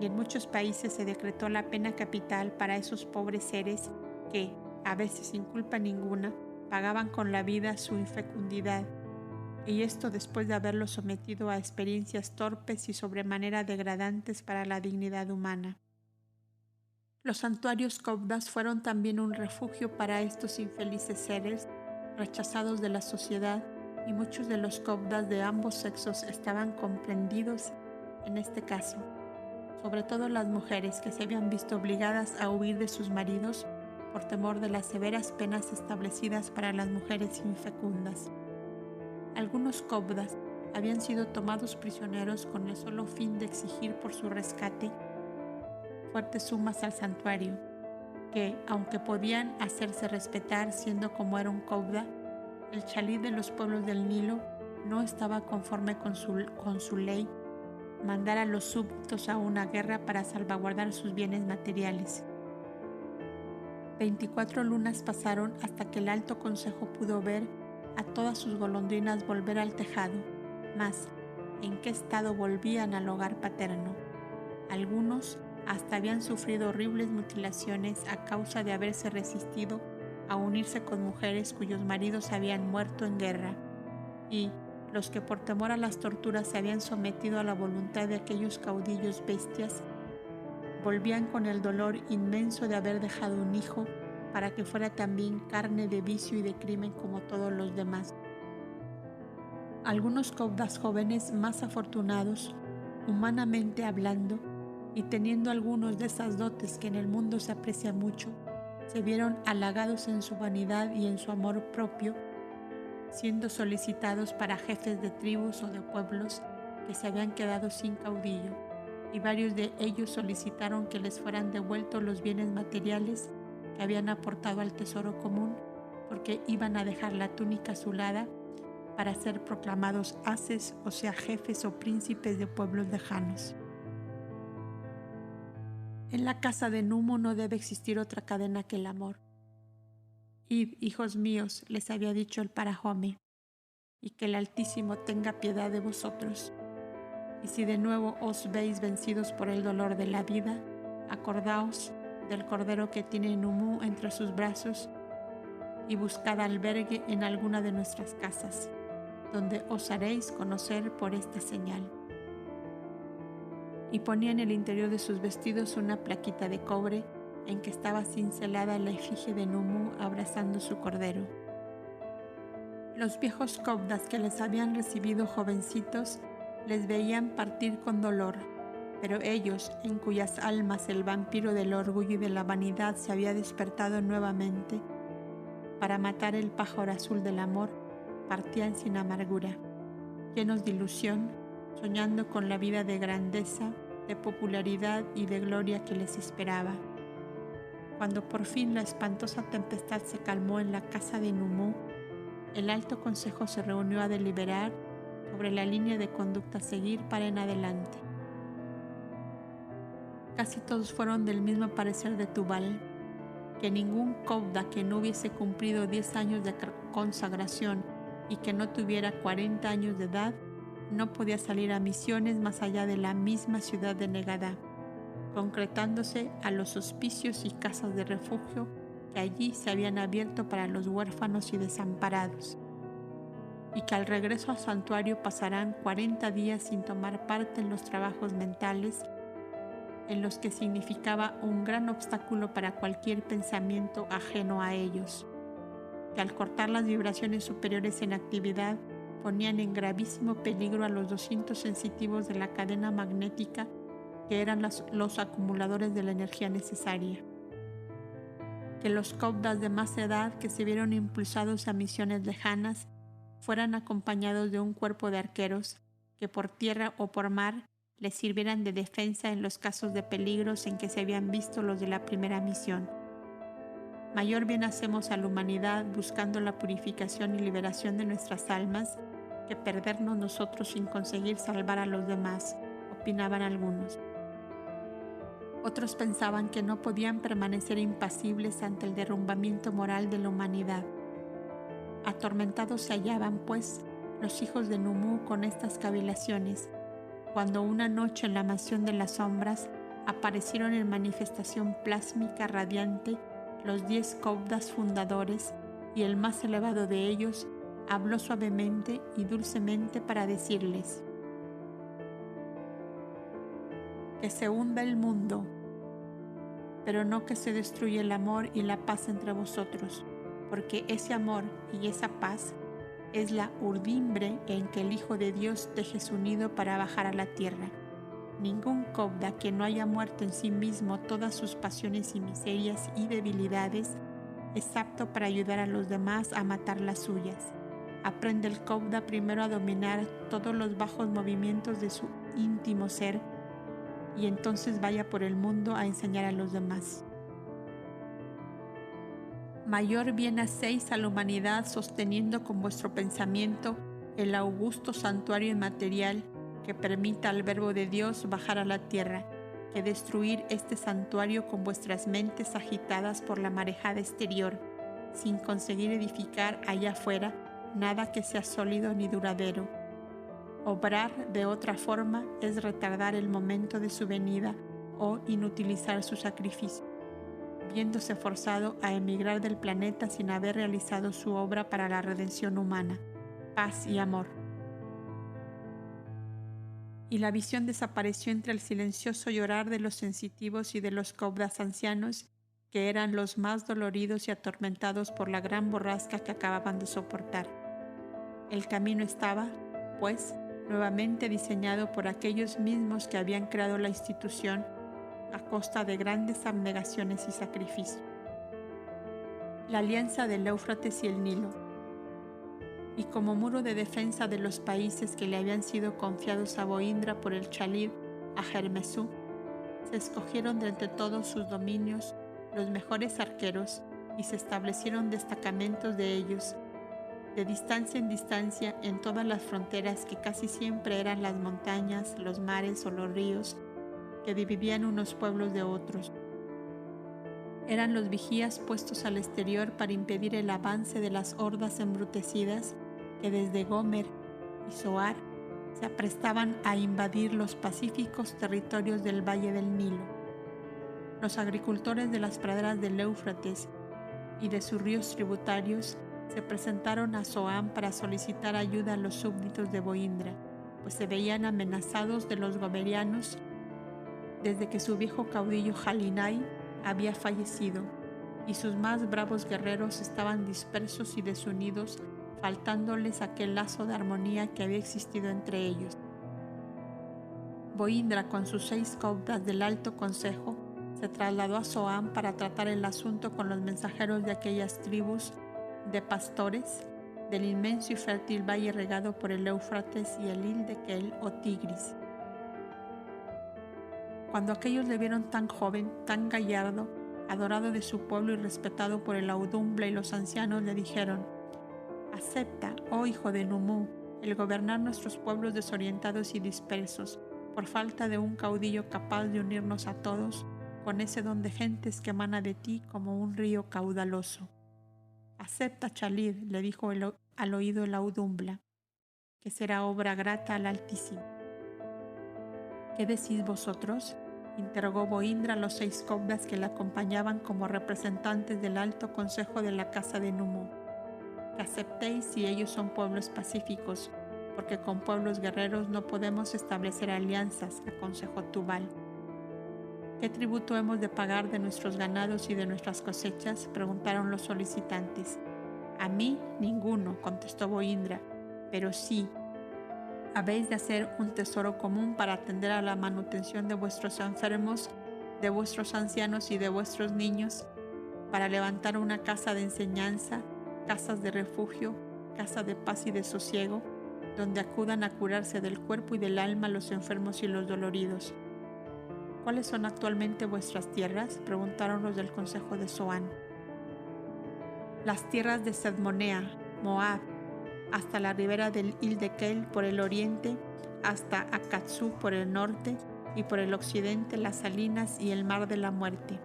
Y en muchos países se decretó la pena capital para esos pobres seres que, a veces sin culpa ninguna, pagaban con la vida su infecundidad, y esto después de haberlos sometido a experiencias torpes y sobremanera degradantes para la dignidad humana. Los santuarios cobdas fueron también un refugio para estos infelices seres rechazados de la sociedad, y muchos de los cobdas de ambos sexos estaban comprendidos en este caso, sobre todo las mujeres que se habían visto obligadas a huir de sus maridos por temor de las severas penas establecidas para las mujeres infecundas. Algunos cobdas habían sido tomados prisioneros con el solo fin de exigir por su rescate fuertes sumas al santuario, que, aunque podían hacerse respetar siendo como era un cobda, el chalí de los pueblos del Nilo no estaba conforme con su ley mandar a los súbditos a una guerra para salvaguardar sus bienes materiales. 24 lunas pasaron hasta que el Alto Consejo pudo ver a todas sus golondrinas volver al tejado, mas ¿en qué estado volvían al hogar paterno? Algunos hasta habían sufrido horribles mutilaciones a causa de haberse resistido a unirse con mujeres cuyos maridos habían muerto en guerra, y los que por temor a las torturas se habían sometido a la voluntad de aquellos caudillos bestias, volvían con el dolor inmenso de haber dejado un hijo para que fuera también carne de vicio y de crimen como todos los demás. Algunos cobdas jóvenes más afortunados, humanamente hablando, y teniendo algunos de esas dotes que en el mundo se aprecian mucho, se vieron halagados en su vanidad y en su amor propio, siendo solicitados para jefes de tribus o de pueblos que se habían quedado sin caudillo, y varios de ellos solicitaron que les fueran devueltos los bienes materiales que habían aportado al tesoro común, porque iban a dejar la túnica azulada para ser proclamados haces, o sea, jefes o príncipes de pueblos lejanos. En la casa de Numo no debe existir otra cadena que el amor. Id, hijos míos, les había dicho el Parajome, y que el Altísimo tenga piedad de vosotros. Y si de nuevo os veis vencidos por el dolor de la vida, acordaos del cordero que tiene Numu entre sus brazos y buscad albergue en alguna de nuestras casas, donde os haréis conocer por esta señal. Y ponía en el interior de sus vestidos una plaquita de cobre en que estaba cincelada la efigie de Numu abrazando su cordero. Los viejos cobdas que les habían recibido jovencitos les veían partir con dolor, pero ellos, en cuyas almas el vampiro del orgullo y de la vanidad se había despertado nuevamente para matar el pájaro azul del amor, partían sin amargura, llenos de ilusión, soñando con la vida de grandeza, de popularidad y de gloria que les esperaba. Cuando por fin la espantosa tempestad se calmó en la casa de Numú, el Alto Consejo se reunió a deliberar sobre la línea de conducta a seguir para en adelante. Casi todos fueron del mismo parecer de Tubal, que ningún Cobda que no hubiese cumplido 10 años de consagración y que no tuviera 40 años de edad no podía salir a misiones más allá de la misma ciudad de Negadá, concretándose a los hospicios y casas de refugio que allí se habían abierto para los huérfanos y desamparados, y que al regreso al santuario pasarán 40 días sin tomar parte en los trabajos mentales, en los que significaba un gran obstáculo para cualquier pensamiento ajeno a ellos, que al cortar las vibraciones superiores en actividad ponían en gravísimo peligro a los 200 sensitivos de la cadena magnética que eran los acumuladores de la energía necesaria. Que los Cobdas de más edad que se vieron impulsados a misiones lejanas fueran acompañados de un cuerpo de arqueros que por tierra o por mar les sirvieran de defensa en los casos de peligros en que se habían visto los de la primera misión. Mayor bien hacemos a la humanidad buscando la purificación y liberación de nuestras almas que perdernos nosotros sin conseguir salvar a los demás, opinaban algunos. Otros pensaban que no podían permanecer impasibles ante el derrumbamiento moral de la humanidad. Atormentados se hallaban, pues, los hijos de Numú con estas cavilaciones, cuando una noche en la mansión de las sombras aparecieron en manifestación plásmica radiante los 10 Cobdas fundadores, y el más elevado de ellos habló suavemente y dulcemente para decirles: que se hunda el mundo, pero no que se destruya el amor y la paz entre vosotros, porque ese amor y esa paz es la urdimbre en que el Hijo de Dios teje su nido para bajar a la tierra. Ningún Cobda que no haya muerto en sí mismo todas sus pasiones y miserias y debilidades es apto para ayudar a los demás a matar las suyas. Aprende el Cobda primero a dominar todos los bajos movimientos de su íntimo ser y entonces vaya por el mundo a enseñar a los demás. Mayor bien hacéis a la humanidad sosteniendo con vuestro pensamiento el augusto santuario inmaterial que permita al Verbo de Dios bajar a la tierra, que destruir este santuario con vuestras mentes agitadas por la marejada exterior, sin conseguir edificar allá afuera nada que sea sólido ni duradero. Obrar de otra forma es retardar el momento de su venida o inutilizar su sacrificio, viéndose forzado a emigrar del planeta sin haber realizado su obra para la redención humana, paz y amor. Y la visión desapareció entre el silencioso llorar de los sensitivos y de los Cobdas ancianos, que eran los más doloridos y atormentados por la gran borrasca que acababan de soportar. El camino estaba, pues, nuevamente diseñado por aquellos mismos que habían creado la institución a costa de grandes abnegaciones y sacrificios. La alianza del Éufrates y el Nilo. Y como muro de defensa de los países que le habían sido confiados a Boindra por el Chalid a Hermesú, se escogieron de entre todos sus dominios los mejores arqueros y se establecieron destacamentos de ellos, de distancia en distancia en todas las fronteras que casi siempre eran las montañas, los mares o los ríos que dividían unos pueblos de otros. Eran los vigías puestos al exterior para impedir el avance de las hordas embrutecidas que desde Gomer y Zoar se aprestaban a invadir los pacíficos territorios del Valle del Nilo. Los agricultores de las praderas del Éufrates y de sus ríos tributarios se presentaron a Zoán para solicitar ayuda a los súbditos de Boindra, pues se veían amenazados de los gomerianos desde que su viejo caudillo Jalinai había fallecido y sus más bravos guerreros estaban dispersos y desunidos, faltándoles aquel lazo de armonía que había existido entre ellos. Boindra, con sus 6 Cobdas del Alto Consejo, se trasladó a Zoán para tratar el asunto con los mensajeros de aquellas tribus de pastores del inmenso y fértil valle regado por el Éufrates y el Hildequel o Tigris. Cuando aquellos le vieron tan joven, tan gallardo, adorado de su pueblo y respetado por el Audumbla y los ancianos, le dijeron: «Acepta, oh hijo de Numú, el gobernar nuestros pueblos desorientados y dispersos, por falta de un caudillo capaz de unirnos a todos, con ese don de gentes que emana de ti como un río caudaloso». «Acepta, Chalid», le dijo al oído el Audumbla, «que será obra grata al Altísimo». «¿Qué decís vosotros?», interrogó Boindra a los 6 cobdas que le acompañaban como representantes del alto consejo de la casa de Numú. «Que aceptéis si ellos son pueblos pacíficos, porque con pueblos guerreros no podemos establecer alianzas», aconsejó Tubal. «¿Qué tributo hemos de pagar de nuestros ganados y de nuestras cosechas?», preguntaron los solicitantes. «A mí, ninguno», contestó Boindra, «pero sí, habéis de hacer un tesoro común para atender a la manutención de vuestros enfermos, de vuestros ancianos y de vuestros niños, para levantar una casa de enseñanza, casas de refugio, casa de paz y de sosiego, donde acudan a curarse del cuerpo y del alma los enfermos y los doloridos». «¿Cuáles son actualmente vuestras tierras?», preguntaron los del consejo de Zoán. «Las tierras de Sedmonea, Moab, hasta la ribera del Hildekel por el oriente, hasta Akatsú por el norte, y por el occidente las salinas y el mar de la muerte».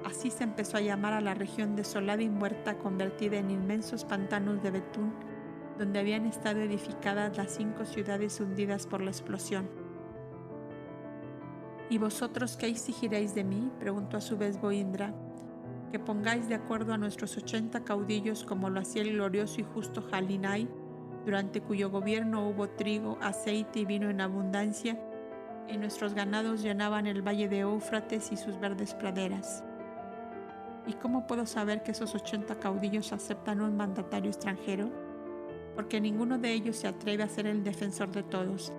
Así se empezó a llamar a la región desolada y muerta, convertida en inmensos pantanos de betún, donde habían estado edificadas las 5 ciudades hundidas por la explosión. «¿Y vosotros qué exigiréis de mí?», preguntó a su vez Boindra. «Que pongáis de acuerdo a nuestros 80 caudillos como lo hacía el glorioso y justo Jalinai, durante cuyo gobierno hubo trigo, aceite y vino en abundancia, y nuestros ganados llenaban el valle de Éufrates y sus verdes praderas». «¿Y cómo puedo saber que esos 80 caudillos aceptan un mandatario extranjero? Porque ninguno de ellos se atreve a ser el defensor de todos.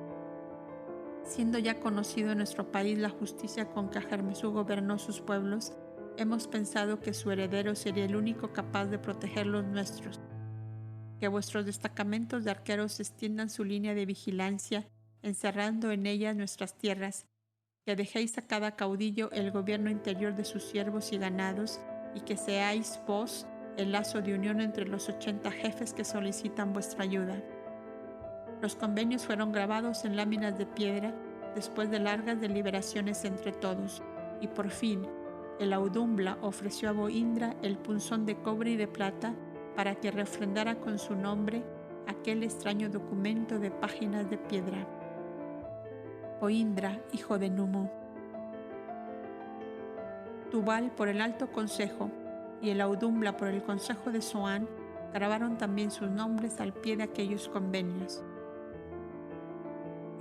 Siendo ya conocido en nuestro país la justicia con que Ajermesú gobernó sus pueblos, hemos pensado que su heredero sería el único capaz de proteger los nuestros. Que vuestros destacamentos de arqueros extiendan su línea de vigilancia, encerrando en ella nuestras tierras, que dejéis a cada caudillo el gobierno interior de sus siervos y ganados, y que seáis vos el lazo de unión entre los 80 jefes que solicitan vuestra ayuda». Los convenios fueron grabados en láminas de piedra después de largas deliberaciones entre todos, y por fin el Audumbla ofreció a Boindra el punzón de cobre y de plata para que refrendara con su nombre aquel extraño documento de páginas de piedra. Boindra, hijo de Numú. Tubal por el Alto Consejo y el Audumbla por el Consejo de Zoán grabaron también sus nombres al pie de aquellos convenios.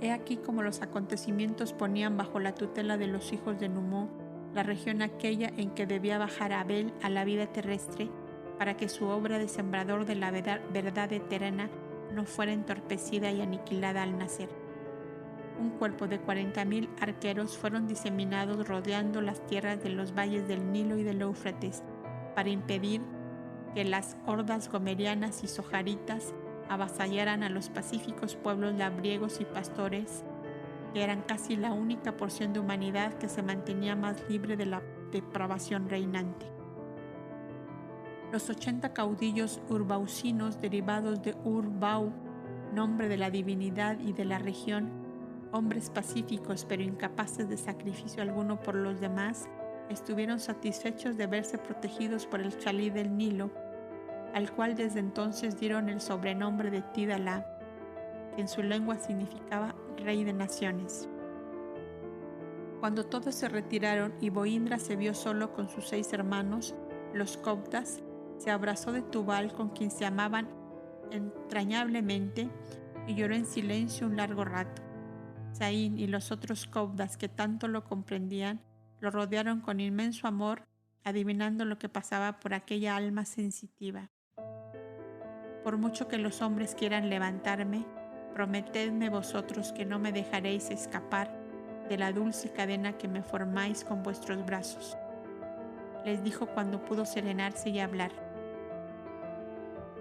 He aquí como los acontecimientos ponían bajo la tutela de los hijos de Numú la región aquella en que debía bajar Abel a la vida terrestre, para que su obra de sembrador de la verdad eterna no fuera entorpecida y aniquilada al nacer. Un cuerpo de 40.000 arqueros fueron diseminados rodeando las tierras de los valles del Nilo y del Éufrates, para impedir que las hordas gomerianas y sojaritas avasallaran a los pacíficos pueblos labriegos y pastores, que eran casi la única porción de humanidad que se mantenía más libre de la depravación reinante. Los 80 caudillos urbaucinos derivados de Ur-Bau, nombre de la divinidad y de la región, hombres pacíficos pero incapaces de sacrificio alguno por los demás, estuvieron satisfechos de verse protegidos por el Chalí del Nilo, al cual desde entonces dieron el sobrenombre de Tidalá, que en su lengua significaba Rey de Naciones. Cuando todos se retiraron y Boindra se vio solo con sus 6 hermanos, los coptas, se abrazó de Tubal, con quien se amaban entrañablemente, y lloró en silencio un largo rato. Zaín y los otros coptas, que tanto lo comprendían, lo rodearon con inmenso amor, adivinando lo que pasaba por aquella alma sensitiva. «Por mucho que los hombres quieran levantarme, prometedme vosotros que no me dejaréis escapar de la dulce cadena que me formáis con vuestros brazos», les dijo cuando pudo serenarse y hablar.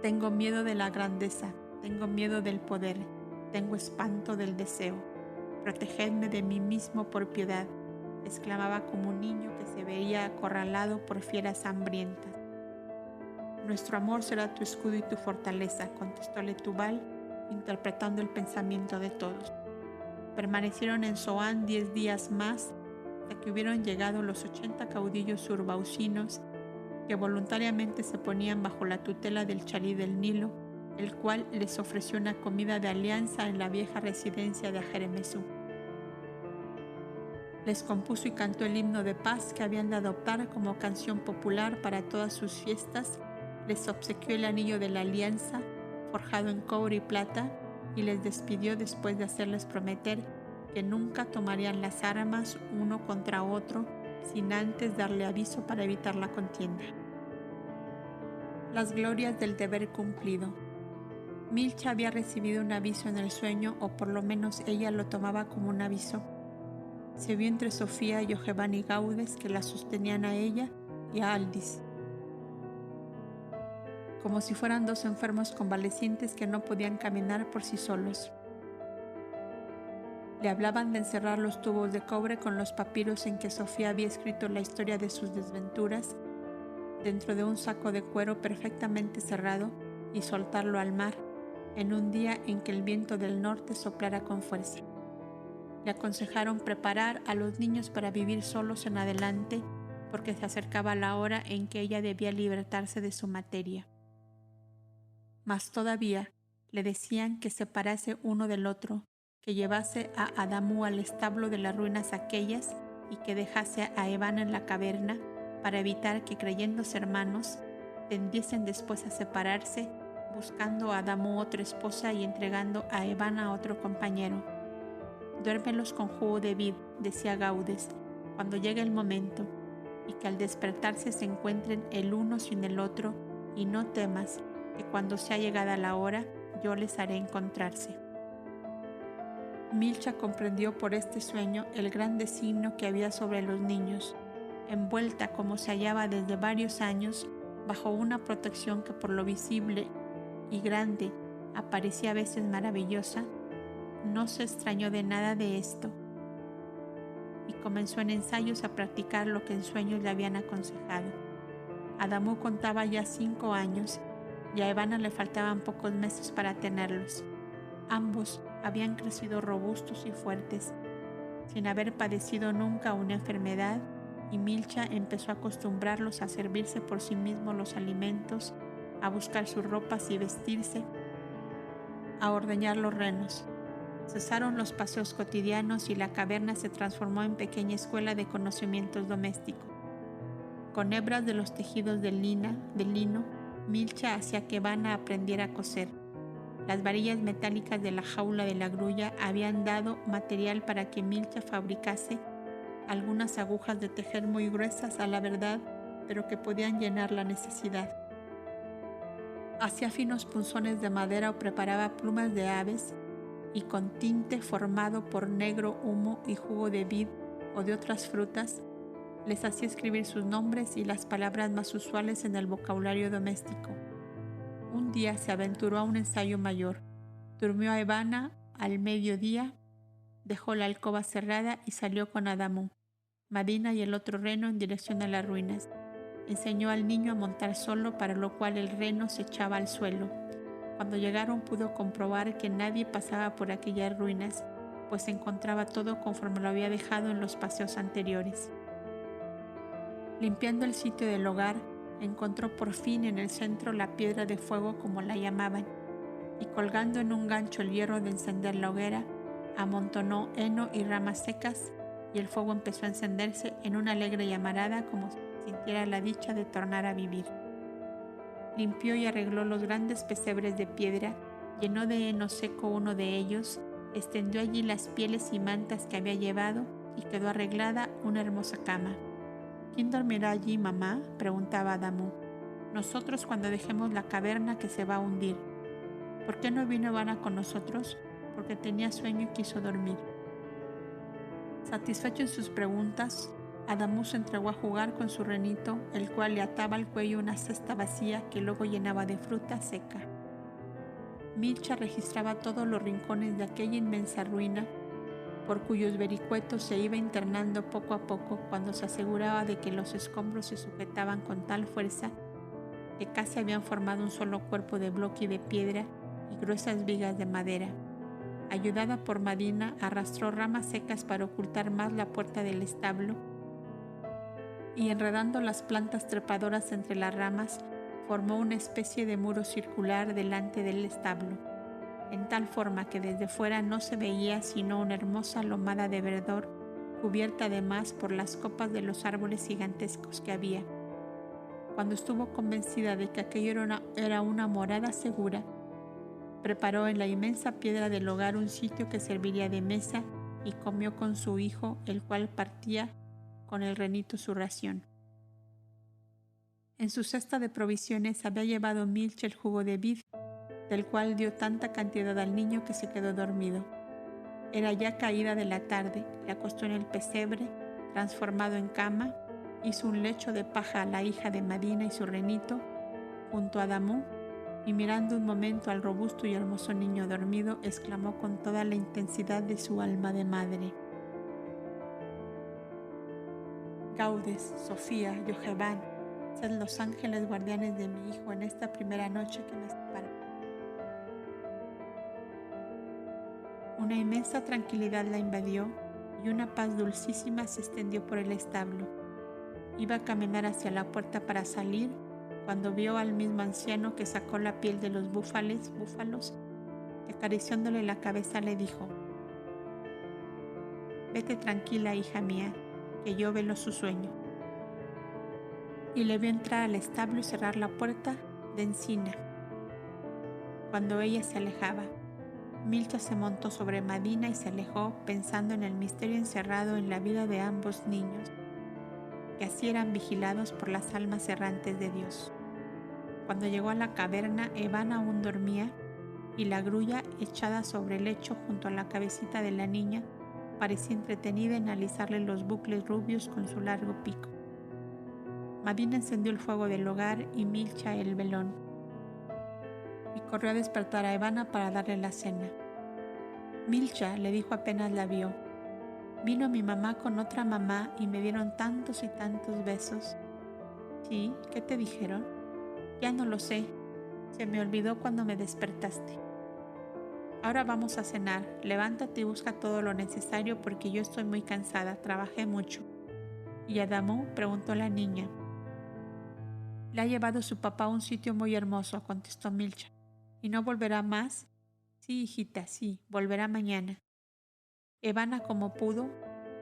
«Tengo miedo de la grandeza, tengo miedo del poder, tengo espanto del deseo. Protegedme de mí mismo por piedad. exclamaba como un niño que se veía acorralado por fieras hambrientas. Nuestro amor será tu escudo y tu fortaleza, contestóle Tubal, interpretando el pensamiento de todos. Permanecieron en Zoán 10 días más, hasta que hubieron llegado los 80 caudillos surbaucinos que voluntariamente se ponían bajo la tutela del Chalí del Nilo, el cual les ofreció una comida de alianza en la vieja residencia de Ajeremesú. Les compuso y cantó el himno de paz que habían de adoptar como canción popular para todas sus fiestas, les obsequió el anillo de la alianza, forjado en cobre y plata, y les despidió después de hacerles prometer que nunca tomarían las armas uno contra otro sin antes darle aviso para evitar la contienda. Las glorias del deber cumplido. Milcha había recibido un aviso en el sueño, o por lo menos ella lo tomaba como un aviso. Se vio entre Sofía, Yoheván y Gaudes, que la sostenían a ella, y a Aldis, como si fueran dos enfermos convalecientes que no podían caminar por sí solos. Le hablaban de encerrar los tubos de cobre con los papiros en que Sofía había escrito la historia de sus desventuras dentro de un saco de cuero perfectamente cerrado y soltarlo al mar en un día en que el viento del norte soplara con fuerza. Le aconsejaron preparar a los niños para vivir solos en adelante, porque se acercaba la hora en que ella debía libertarse de su materia. Mas todavía le decían que separase uno del otro, que llevase a Adamú al establo de las ruinas aquellas y que dejase a Evana en la caverna, para evitar que, creyéndose hermanos, tendiesen después a separarse, buscando a Adamú otra esposa y entregando a Evana a otro compañero. Duérmelos con jugo de vid, decía Gaudes, cuando llegue el momento, y que al despertarse se encuentren el uno sin el otro, y no temas, que cuando sea llegada la hora, yo les haré encontrarse. Milcha comprendió por este sueño el gran designio que había sobre los niños, envuelta como se hallaba desde varios años bajo una protección que por lo visible y grande aparecía a veces maravillosa. No se extrañó de nada de esto y comenzó en ensayos a practicar lo que en sueños le habían aconsejado. Adamú contaba ya 5 años y a Evana le faltaban pocos meses para tenerlos. Ambos habían crecido robustos y fuertes, sin haber padecido nunca una enfermedad, y Milcha empezó a acostumbrarlos a servirse por sí mismos los alimentos, a buscar sus ropas y vestirse, a ordeñar los renos. Cesaron los paseos cotidianos y la caverna se transformó en pequeña escuela de conocimientos domésticos. Con hebras de los tejidos de lino, Milcha hacía que Evana aprendiera a coser. Las varillas metálicas de la jaula de la grulla habían dado material para que Milcha fabricase algunas agujas de tejer muy gruesas, a la verdad, pero que podían llenar la necesidad. Hacía finos punzones de madera o preparaba plumas de aves, y con tinte formado por negro humo y jugo de vid o de otras frutas, les hacía escribir sus nombres y las palabras más usuales en el vocabulario doméstico. Un día se aventuró a un ensayo mayor. Durmió a Evana al mediodía, dejó la alcoba cerrada y salió con Adamú, Madina y el otro reno en dirección a las ruinas. Enseñó al niño a montar solo, para lo cual el reno se echaba al suelo. Cuando llegaron pudo comprobar que nadie pasaba por aquellas ruinas, pues se encontraba todo conforme lo había dejado en los paseos anteriores. Limpiando el sitio del hogar, encontró por fin en el centro la piedra de fuego, como la llamaban, y colgando en un gancho el hierro de encender la hoguera, amontonó heno y ramas secas, y el fuego empezó a encenderse en una alegre llamarada, como si sintiera la dicha de tornar a vivir. Limpió y arregló los grandes pesebres de piedra, llenó de heno seco uno de ellos, extendió allí las pieles y mantas que había llevado, y quedó arreglada una hermosa cama. ¿Quién dormirá allí, mamá?, preguntaba Adamú. Nosotros, cuando dejemos la caverna que se va a hundir. ¿Por qué no vino Evana con nosotros? Porque tenía sueño y quiso dormir. Satisfecho en sus preguntas, Adamú se entregó a jugar con su renito, el cual le ataba al cuello una cesta vacía que luego llenaba de fruta seca. Milcha registraba todos los rincones de aquella inmensa ruina, por cuyos vericuetos se iba internando poco a poco cuando se aseguraba de que los escombros se sujetaban con tal fuerza que casi habían formado un solo cuerpo de bloque de piedra y gruesas vigas de madera. Ayudada por Madina, arrastró ramas secas para ocultar más la puerta del establo y, enredando las plantas trepadoras entre las ramas, formó una especie de muro circular delante del establo, en tal forma que desde fuera no se veía sino una hermosa lomada de verdor, cubierta además por las copas de los árboles gigantescos que había. Cuando estuvo convencida de que aquello era una morada segura, preparó en la inmensa piedra del hogar un sitio que serviría de mesa y comió con su hijo, el cual partía con el renito su ración. En su cesta de provisiones había llevado Milcha el jugo de vid, del cual dio tanta cantidad al niño que se quedó dormido. Era ya caída de la tarde, le acostó en el pesebre, transformado en cama, hizo un lecho de paja a la hija de Madina y su renito, junto a Adamú, y mirando un momento al robusto y hermoso niño dormido, exclamó con toda la intensidad de su alma de madre: Gaudes, Sofía, Yoheván, sed los ángeles guardianes de mi hijo en esta primera noche que me separa. Una inmensa tranquilidad la invadió y una paz dulcísima se extendió por el establo. Iba a caminar hacia la puerta para salir, cuando vio al mismo anciano que sacó la piel de los búfalos, y acariciándole la cabeza le dijo: Vete tranquila, hija mía, que yo velo su sueño. Y le vio entrar al establo y cerrar la puerta de encina. Cuando ella se alejaba, Milcha se montó sobre Madina y se alejó pensando en el misterio encerrado en la vida de ambos niños, que así eran vigilados por las almas errantes de Dios. Cuando llegó a la caverna, Eván aún dormía y la grulla, echada sobre el lecho junto a la cabecita de la niña, parecía entretenida en alisarle los bucles rubios con su largo pico. Madina encendió el fuego del hogar y Milcha el velón, y corrió a despertar a Evana para darle la cena. Milcha le dijo apenas la vio: Vino mi mamá con otra mamá y me dieron tantos y tantos besos. ¿Sí? ¿Qué te dijeron? Ya no lo sé. Se me olvidó cuando me despertaste. Ahora vamos a cenar. Levántate y busca todo lo necesario porque yo estoy muy cansada. Trabajé mucho. ¿Y Adamú?, preguntó la niña. Le ha llevado su papá a un sitio muy hermoso, contestó Milcha. ¿Y no volverá más? Sí, hijita, sí, volverá mañana. Evana, como pudo,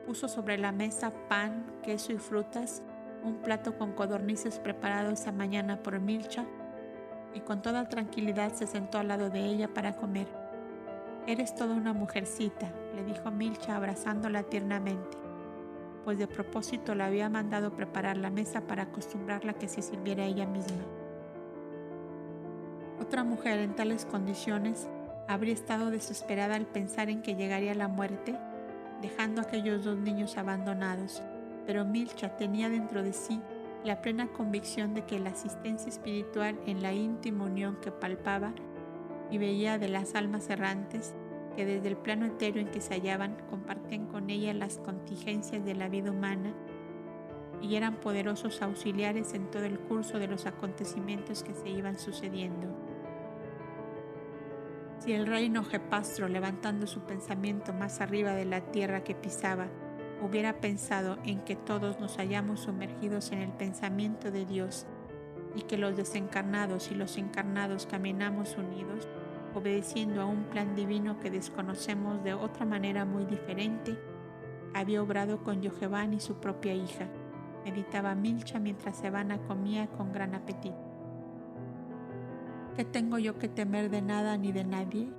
puso sobre la mesa pan, queso y frutas, un plato con codornices preparado esa mañana por Milcha, y con toda tranquilidad se sentó al lado de ella para comer. Eres toda una mujercita, le dijo Milcha abrazándola tiernamente, pues de propósito la había mandado preparar la mesa para acostumbrarla a que se sirviera ella misma. Otra mujer en tales condiciones habría estado desesperada al pensar en que llegaría la muerte, dejando a aquellos dos niños abandonados, pero Milcha tenía dentro de sí la plena convicción de que la asistencia espiritual en la íntima unión que palpaba y veía de las almas errantes, que desde el plano etéreo en que se hallaban compartían con ella las contingencias de la vida humana y eran poderosos auxiliares en todo el curso de los acontecimientos que se iban sucediendo. Si el rey Nojepastro, levantando su pensamiento más arriba de la tierra que pisaba, hubiera pensado en que todos nos hallamos sumergidos en el pensamiento de Dios y que los desencarnados y los encarnados caminamos unidos, obedeciendo a un plan divino que desconocemos de otra manera muy diferente, había obrado con Yoheván y su propia hija, meditaba Milcha mientras Evana comía con gran apetito. ¿Qué tengo yo que temer de nada ni de nadie?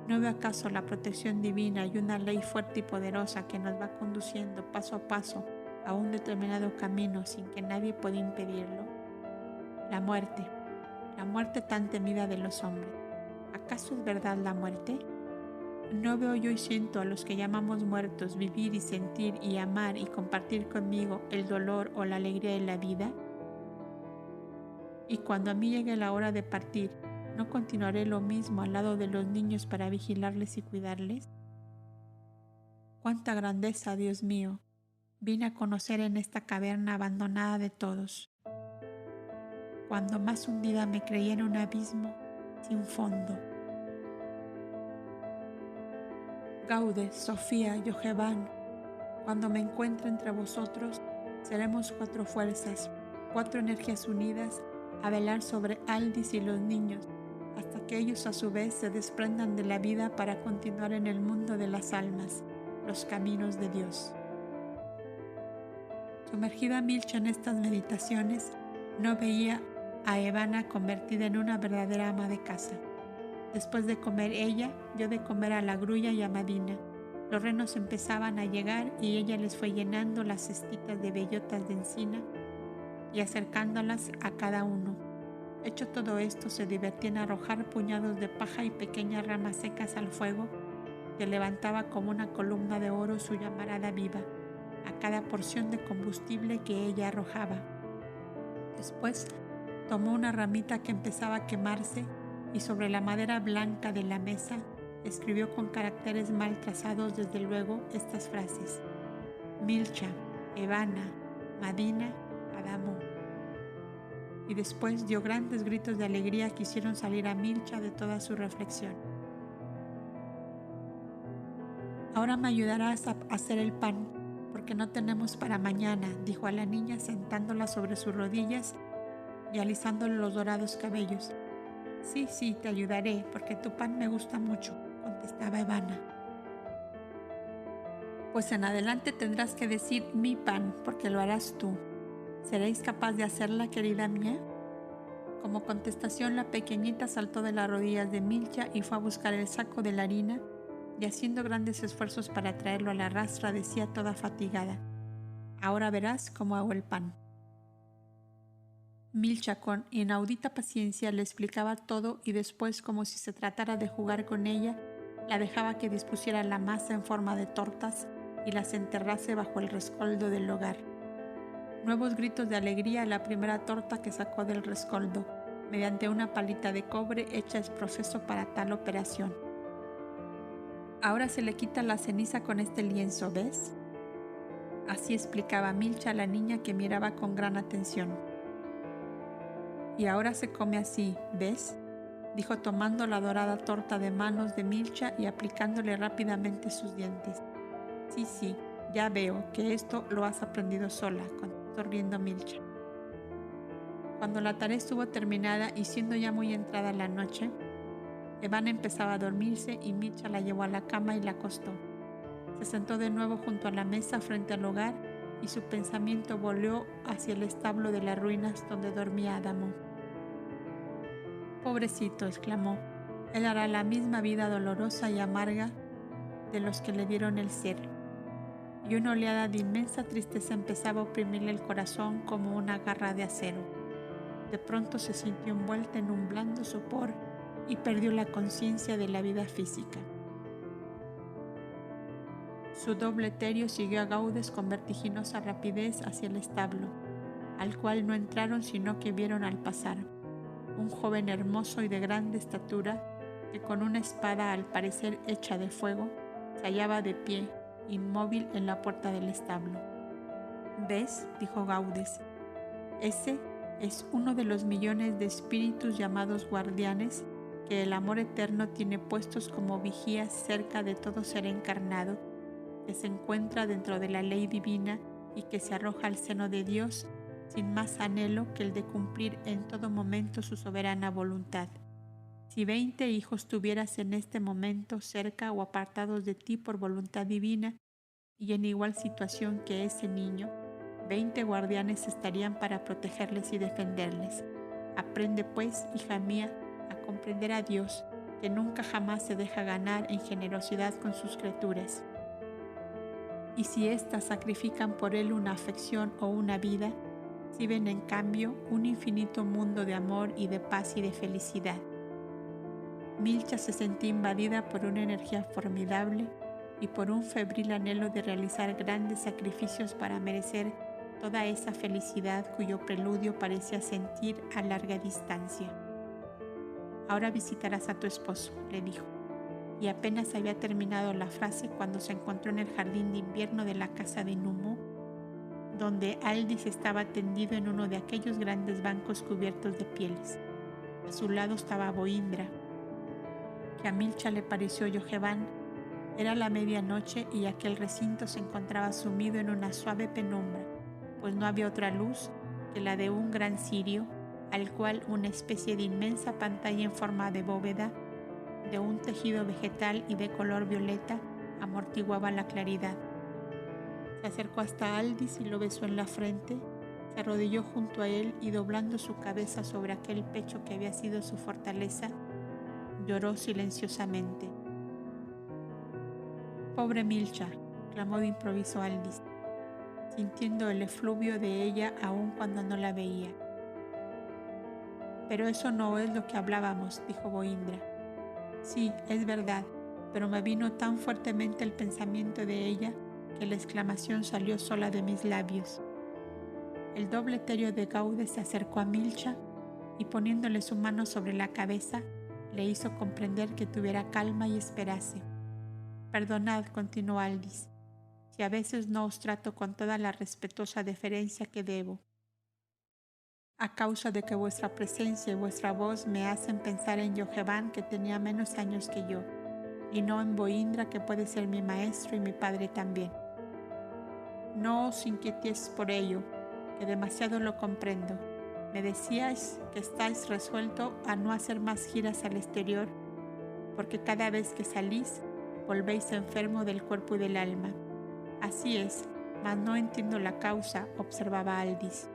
¿No veo acaso la protección divina y una ley fuerte y poderosa que nos va conduciendo paso a paso a un determinado camino sin que nadie pueda impedirlo? La muerte tan temida de los hombres. ¿Acaso es verdad la muerte? ¿No veo yo y siento a los que llamamos muertos vivir y sentir y amar y compartir conmigo el dolor o la alegría de la vida? Y cuando a mí llegue la hora de partir, ¿no continuaré lo mismo al lado de los niños para vigilarles y cuidarles? Cuánta grandeza, Dios mío, vine a conocer en esta caverna abandonada de todos, cuando más hundida me creí en un abismo sin fondo. Gaudes, Sofía, Yoheván, cuando me encuentre entre vosotros, seremos 4 fuerzas, 4 energías unidas a velar sobre Aldis y los niños, hasta que ellos a su vez se desprendan de la vida para continuar en el mundo de las almas, los caminos de Dios. Sumergida Milcha en estas meditaciones, no veía a Evana convertida en una verdadera ama de casa. Después de comer ella, dio de comer a la grulla y a Madina. Los renos empezaban a llegar y ella les fue llenando las cestitas de bellotas de encina y acercándolas a cada uno. Hecho todo esto, se divertía en arrojar puñados de paja y pequeñas ramas secas al fuego, que levantaba como una columna de oro su llamarada viva a cada porción de combustible que ella arrojaba. Después tomó una ramita que empezaba a quemarse y sobre la madera blanca de la mesa escribió con caracteres mal trazados desde luego estas frases: Milcha, Evana, Madina, Adamo. Y después dio grandes gritos de alegría que hicieron salir a Milcha de toda su reflexión. Ahora me ayudarás a hacer el pan, porque no tenemos para mañana, dijo a la niña sentándola sobre sus rodillas y alisándole los dorados cabellos. Sí, te ayudaré, porque tu pan me gusta mucho, contestaba Evana. Pues en adelante tendrás que decir mi pan, porque lo harás tú. ¿Seréis capaz de hacerla, querida mía? Como contestación, la pequeñita saltó de las rodillas de Milcha y fue a buscar el saco de la harina, y haciendo grandes esfuerzos para traerlo a la rastra, decía toda fatigada: ahora verás cómo hago el pan. Milcha, con inaudita paciencia, le explicaba todo y después, como si se tratara de jugar con ella, la dejaba que dispusiera la masa en forma de tortas y las enterrase bajo el rescoldo del hogar. Nuevos gritos de alegría a la primera torta que sacó del rescoldo, mediante una palita de cobre hecha es proceso para tal operación. Ahora se le quita la ceniza con este lienzo, ¿ves? Así explicaba Milcha a la niña, que miraba con gran atención. Y ahora se come así, ¿ves?, dijo tomando la dorada torta de manos de Milcha y aplicándole rápidamente sus dientes. Sí, ya veo que esto lo has aprendido sola, contestó riendo Milcha. Cuando la tarea estuvo terminada y siendo ya muy entrada la noche, Evana empezaba a dormirse y Milcha la llevó a la cama y la acostó. Se sentó de nuevo junto a la mesa frente al hogar y su pensamiento volvió hacia el establo de las ruinas donde dormía Adamo. Pobrecito, exclamó, él hará la misma vida dolorosa y amarga de los que le dieron el ser. Y una oleada de inmensa tristeza empezaba a oprimirle el corazón como una garra de acero. De pronto se sintió envuelta en un blando sopor y perdió la conciencia de la vida física. Su doble etéreo siguió a Gaudes con vertiginosa rapidez hacia el establo, al cual no entraron sino que vieron al pasar un joven hermoso y de grande estatura, que con una espada al parecer hecha de fuego, se hallaba de pie, inmóvil en la puerta del establo. ¿Ves?, dijo Gaudes, ese es uno de los millones de espíritus llamados guardianes que el amor eterno tiene puestos como vigías cerca de todo ser encarnado, que se encuentra dentro de la ley divina y que se arroja al seno de Dios sin más anhelo que el de cumplir en todo momento su soberana voluntad. Si 20 hijos tuvieras en este momento cerca o apartados de ti por voluntad divina y en igual situación que ese niño, 20 guardianes estarían para protegerles y defenderles. Aprende pues, hija mía, a comprender a Dios, que nunca jamás se deja ganar en generosidad con sus criaturas. Y si éstas sacrifican por él una afección o una vida, reciben en cambio un infinito mundo de amor y de paz y de felicidad. Milcha se sentía invadida por una energía formidable y por un febril anhelo de realizar grandes sacrificios para merecer toda esa felicidad cuyo preludio parecía sentir a larga distancia. Ahora visitarás a tu esposo, le dijo, y apenas había terminado la frase cuando se encontró en el jardín de invierno de la casa de Numo, donde Aldis estaba tendido en uno de aquellos grandes bancos cubiertos de pieles. A su lado estaba Boindra, que a Milcha le pareció Yoheván. Era la medianoche y aquel recinto se encontraba sumido en una suave penumbra, pues no había otra luz que la de un gran cirio, al cual una especie de inmensa pantalla en forma de bóveda, de un tejido vegetal y de color violeta, amortiguaba la claridad. Se acercó hasta Aldis y lo besó en la frente, se arrodilló junto a él y doblando su cabeza sobre aquel pecho que había sido su fortaleza, lloró silenciosamente. «Pobre Milcha», clamó de improviso Aldis, sintiendo el efluvio de ella aun cuando no la veía. «Pero eso no es lo que hablábamos», dijo Boindra. «Sí, es verdad, pero me vino tan fuertemente el pensamiento de ella que la exclamación salió sola de mis labios». El doble Terio de Gaudes se acercó a Milcha y poniéndole su mano sobre la cabeza, le hizo comprender que tuviera calma y esperase. «Perdonad», continuó Aldis, «si a veces no os trato con toda la respetuosa deferencia que debo, a causa de que vuestra presencia y vuestra voz me hacen pensar en Yoheván, que tenía menos años que yo, y no en Boindra, que puede ser mi maestro y mi padre también. No os inquietéis por ello, que demasiado lo comprendo. Me decíais que estáis resuelto a no hacer más giras al exterior, porque cada vez que salís, volvéis enfermo del cuerpo y del alma. Así es, mas no entiendo la causa», observaba Aldis.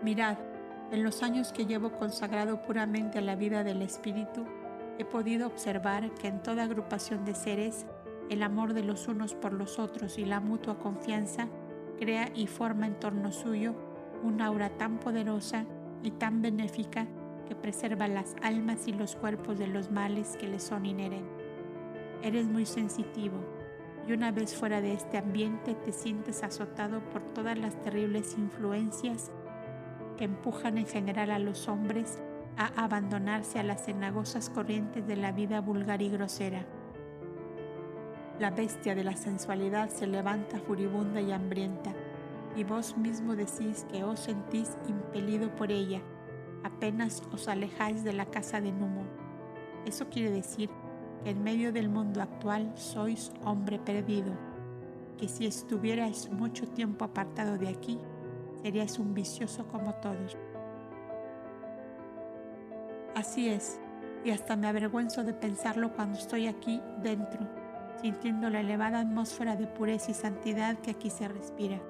«Mirad, en los años que llevo consagrado puramente a la vida del espíritu, he podido observar que en toda agrupación de seres, el amor de los unos por los otros y la mutua confianza crea y forma en torno suyo un aura tan poderosa y tan benéfica que preserva las almas y los cuerpos de los males que les son inherentes. Eres muy sensitivo, y una vez fuera de este ambiente te sientes azotado por todas las terribles influencias que empujan en general a los hombres a abandonarse a las cenagosas corrientes de la vida vulgar y grosera. La bestia de la sensualidad se levanta furibunda y hambrienta, y vos mismo decís que os sentís impelido por ella, apenas os alejáis de la casa de Numo. Eso quiere decir que en medio del mundo actual sois hombre perdido, que si estuvierais mucho tiempo apartado de aquí, seríais un vicioso como todos. Así es, y hasta me avergüenzo de pensarlo cuando estoy aquí dentro, sintiendo la elevada atmósfera de pureza y santidad que aquí se respira.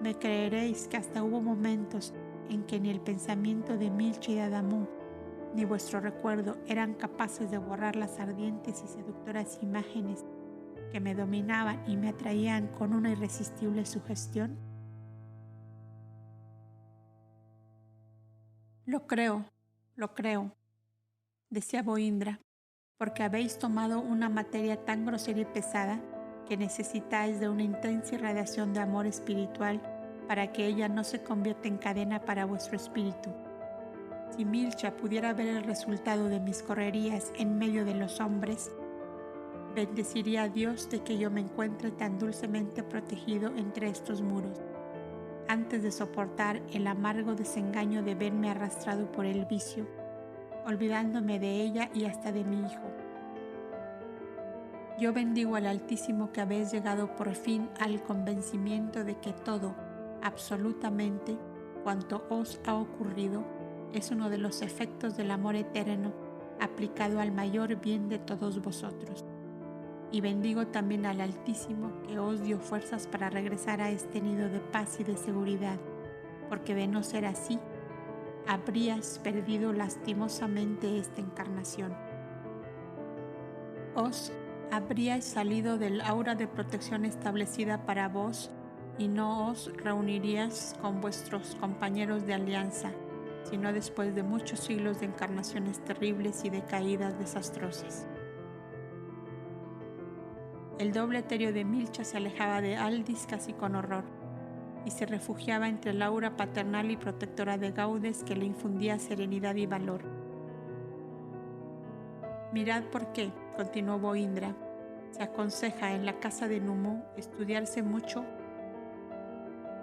Me creeréis que hasta hubo momentos en que ni el pensamiento de Milcha y de Adamú, ni vuestro recuerdo eran capaces de borrar las ardientes y seductoras imágenes que me dominaban y me atraían con una irresistible sugestión. Lo creo, decía Boindra, porque habéis tomado una materia tan grosera y pesada que necesitáis de una intensa irradiación de amor espiritual para que ella no se convierta en cadena para vuestro espíritu. Si Milcha pudiera ver el resultado de mis correrías en medio de los hombres, bendeciría a Dios de que yo me encuentre tan dulcemente protegido entre estos muros, antes de soportar el amargo desengaño de verme arrastrado por el vicio, olvidándome de ella y hasta de mi hijo. Yo bendigo al Altísimo que habéis llegado por fin al convencimiento de que todo, absolutamente, cuanto os ha ocurrido, es uno de los efectos del amor eterno aplicado al mayor bien de todos vosotros. Y bendigo también al Altísimo que os dio fuerzas para regresar a este nido de paz y de seguridad, porque de no ser así, habríais perdido lastimosamente esta encarnación. Os habríais salido del aura de protección establecida para vos y no os reuniríais con vuestros compañeros de alianza, sino después de muchos siglos de encarnaciones terribles y de caídas desastrosas. El doble Terio de Milcha se alejaba de Aldis casi con horror y se refugiaba entre el aura paternal y protectora de Gaudes que le infundía serenidad y valor. Mirad por qué, continuó Boindra, se aconseja en la casa de Numú estudiarse mucho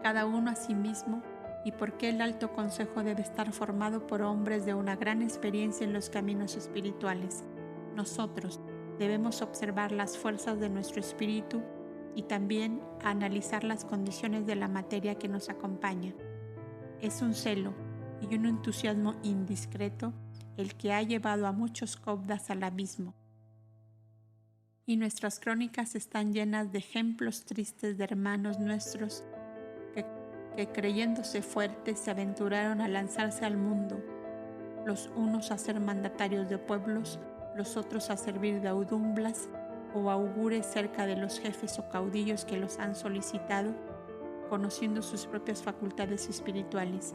cada uno a sí mismo y por qué el alto consejo debe estar formado por hombres de una gran experiencia en los caminos espirituales. Nosotros debemos observar las fuerzas de nuestro espíritu y también analizar las condiciones de la materia que nos acompaña. Es un celo y un entusiasmo indiscreto el que ha llevado a muchos cobdas al abismo. Y nuestras crónicas están llenas de ejemplos tristes de hermanos nuestros que creyéndose fuertes se aventuraron a lanzarse al mundo, los unos a ser mandatarios de pueblos, los otros a servir de audumblas o augures cerca de los jefes o caudillos que los han solicitado, conociendo sus propias facultades espirituales,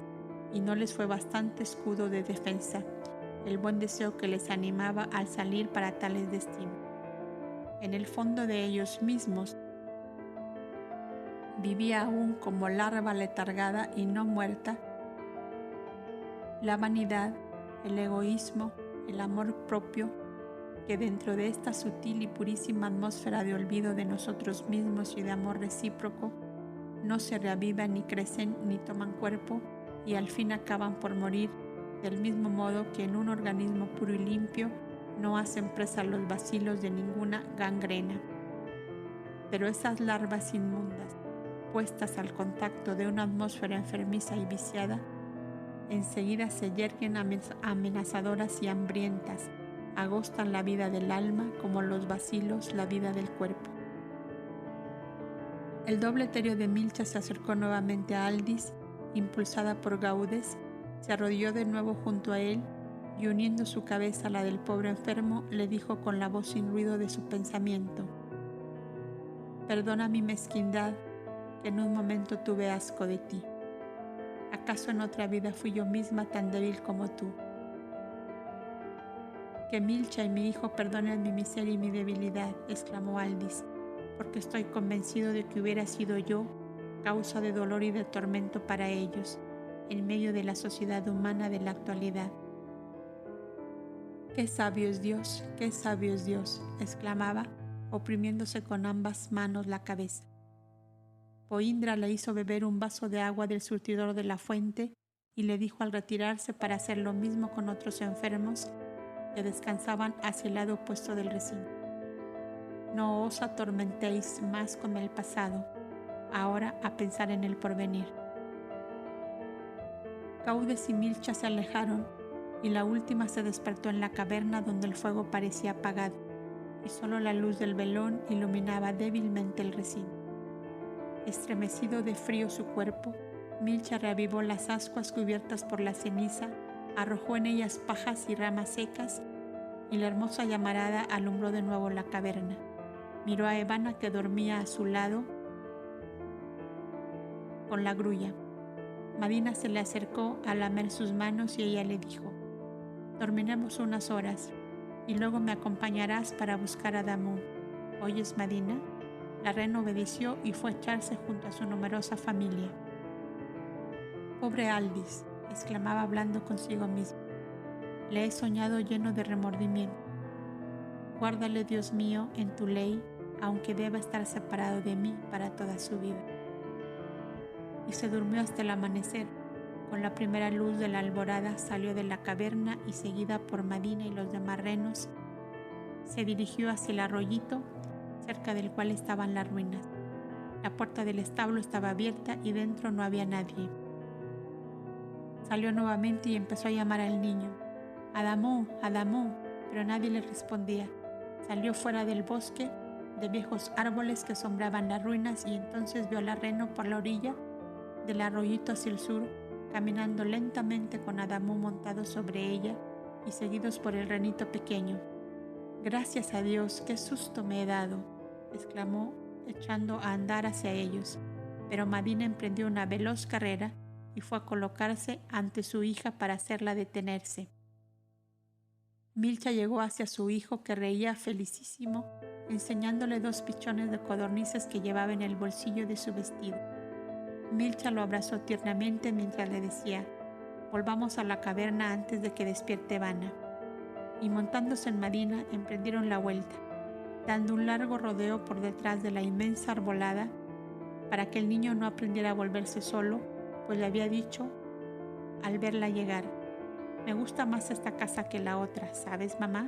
y no les fue bastante escudo de defensa el buen deseo que les animaba al salir para tales destinos. En el fondo de ellos mismos vivía aún como larva letargada y no muerta la vanidad, el egoísmo, el amor propio, que dentro de esta sutil y purísima atmósfera de olvido de nosotros mismos y de amor recíproco, no se reavivan ni crecen ni toman cuerpo y al fin acaban por morir, del mismo modo que en un organismo puro y limpio no hacen presa los bacilos de ninguna gangrena. Pero esas larvas inmundas, puestas al contacto de una atmósfera enfermiza y viciada, enseguida se yerguen amenazadoras y hambrientas, agostan la vida del alma como los bacilos la vida del cuerpo. El doble Terio de Milcha se acercó nuevamente a Aldis, impulsada por Gaudes, se arrodilló de nuevo junto a él y uniendo su cabeza a la del pobre enfermo, le dijo con la voz sin ruido de su pensamiento: «Perdona mi mezquindad, que en un momento tuve asco de ti. ¿Acaso en otra vida fui yo misma tan débil como tú? Que Milcha y mi hijo perdonen mi miseria y mi debilidad», exclamó Aldis, «porque estoy convencido de que hubiera sido yo causa de dolor y de tormento para ellos, en medio de la sociedad humana de la actualidad». «Qué sabio es Dios, qué sabio es Dios», exclamaba, oprimiéndose con ambas manos la cabeza. Boindra le hizo beber un vaso de agua del surtidor de la fuente y le dijo al retirarse para hacer lo mismo con otros enfermos que descansaban hacia el lado opuesto del recinto: «No os atormentéis más con el pasado, ahora a pensar en el porvenir». Gaudes y Milcha se alejaron y la última se despertó en la caverna donde el fuego parecía apagado y solo la luz del velón iluminaba débilmente el recinto. Estremecido de frío su cuerpo, Milcha reavivó las ascuas cubiertas por la ceniza, arrojó en ellas pajas y ramas secas y la hermosa llamarada alumbró de nuevo la caverna. Miró a Evana, que dormía a su lado con la grulla. Madina se le acercó a lamer sus manos y ella le dijo: «Dormiremos unas horas y luego me acompañarás para buscar a Damu. ¿Oyes, Madina?». La reina obedeció y fue a echarse junto a su numerosa familia. «Pobre Aldis», exclamaba hablando consigo mismo, «le he soñado lleno de remordimiento. Guárdale, Dios mío, en tu ley, aunque deba estar separado de mí para toda su vida». Y se durmió hasta el amanecer. Con la primera luz de la alborada salió de la caverna y, seguida por Madina y los demás renos, se dirigió hacia el arroyito cerca del cual estaban las ruinas. La puerta del establo estaba abierta y dentro no había nadie. Salió nuevamente y empezó a llamar al niño: «Adamó, Adamó», pero nadie le respondía. Salió fuera del bosque de viejos árboles que sombraban las ruinas y entonces vio a la reno por la orilla del arroyito hacia el sur, caminando lentamente con Adamó montado sobre ella y seguidos por el renito pequeño. «Gracias a Dios, qué susto me he dado», exclamó, echando a andar hacia ellos. Pero Madina emprendió una veloz carrera y fue a colocarse ante su hija para hacerla detenerse. Milcha llegó hacia su hijo, que reía felicísimo, enseñándole 2 pichones de codornices que llevaba en el bolsillo de su vestido. Milcha lo abrazó tiernamente mientras le decía: «Volvamos a la caverna antes de que despierte Evana». y montándose en Medina emprendieron la vuelta, dando un largo rodeo por detrás de la inmensa arbolada para que el niño no aprendiera a volverse solo, pues le había dicho al verla llegar: «Me gusta más esta casa que la otra, ¿sabes, mamá?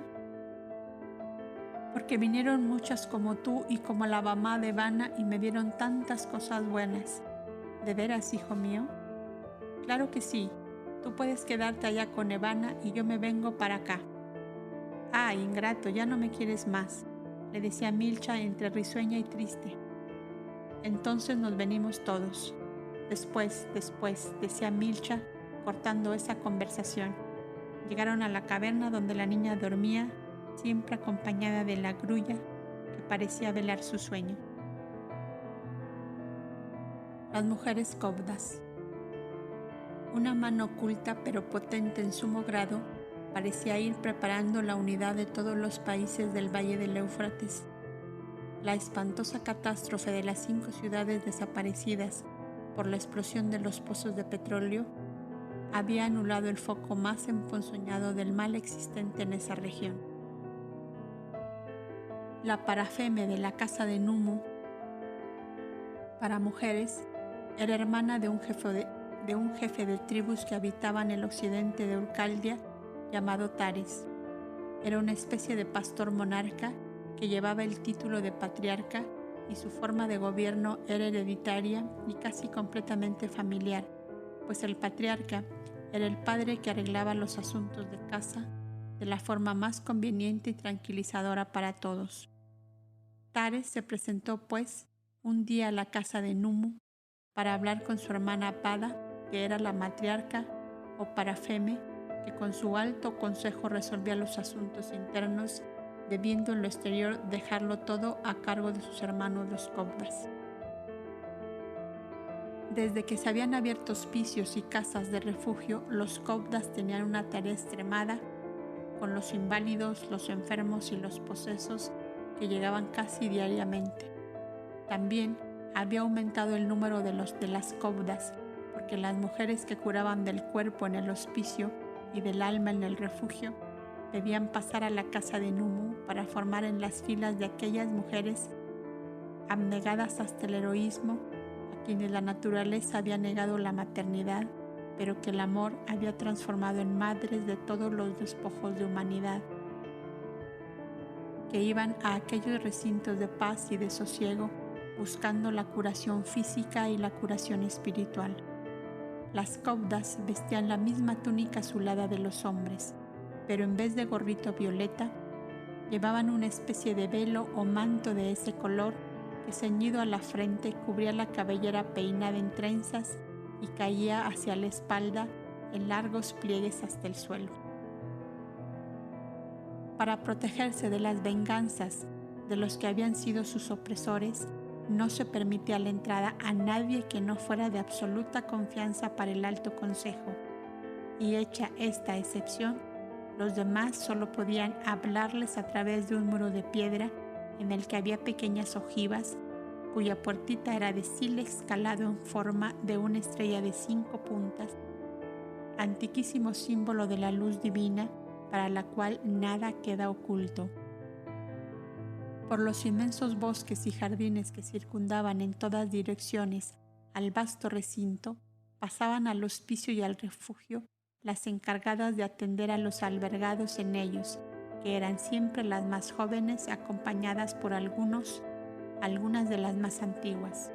Porque vinieron muchas como tú y como la mamá de Ivana y me dieron tantas cosas buenas. ¿De veras, hijo mío?» «Claro que sí. Tú puedes quedarte allá con Ivana y yo me vengo para acá». «Ah, ingrato, ya no me quieres más», le decía Milcha entre risueña y triste. «Entonces nos venimos todos». Después, decía Milcha, cortando esa conversación. Llegaron a la caverna donde la niña dormía, siempre acompañada de la grulla que parecía velar su sueño. Las mujeres copdas. Una mano oculta pero potente en sumo grado parecía ir preparando la unidad de todos los países del valle del Éufrates. La espantosa catástrofe de las 5 ciudades desaparecidas por la explosión de los pozos de petróleo había anulado el foco más emponzoñado del mal existente en esa región. La parafeme de la casa de Numu, para mujeres, era hermana de un jefe de tribus que habitaba en el occidente de Urcaldia llamado Tares. Era una especie de pastor monarca que llevaba el título de patriarca y su forma de gobierno era hereditaria y casi completamente familiar, pues el patriarca era el padre que arreglaba los asuntos de casa de la forma más conveniente y tranquilizadora para todos. Tares se presentó, pues, un día a la casa de Numu para hablar con su hermana Pada, que era la matriarca o parafeme, que con su alto consejo resolvía los asuntos internos, debiendo en lo exterior dejarlo todo a cargo de sus hermanos los copdas. Desde que se habían abierto hospicios y casas de refugio, los copdas tenían una tarea extremada con los inválidos, los enfermos y los posesos que llegaban casi diariamente. También había aumentado el número de las copdas, porque las mujeres que curaban del cuerpo en el hospicio y del alma en el refugio debían pasar a la casa de Numu para formar en las filas de aquellas mujeres abnegadas hasta el heroísmo, a quienes la naturaleza había negado la maternidad, pero que el amor había transformado en madres de todos los despojos de humanidad, que iban a aquellos recintos de paz y de sosiego buscando la curación física y la curación espiritual. Las copdas vestían la misma túnica azulada de los hombres, pero en vez de gorrito violeta, llevaban una especie de velo o manto de ese color que, ceñido a la frente, cubría la cabellera peinada en trenzas y caía hacia la espalda en largos pliegues hasta el suelo. Para protegerse de las venganzas de los que habían sido sus opresores, no se permitía la entrada a nadie que no fuera de absoluta confianza para el alto consejo, y hecha esta excepción, los demás solo podían hablarles a través de un muro de piedra en el que había pequeñas ojivas, cuya puertita era de sílex calado en forma de una estrella de 5 puntas, antiquísimo símbolo de la luz divina para la cual nada queda oculto. Por los inmensos bosques y jardines que circundaban en todas direcciones al vasto recinto, pasaban al hospicio y al refugio las encargadas de atender a los albergados en ellos, que eran siempre las más jóvenes, acompañadas por algunas de las más antiguas.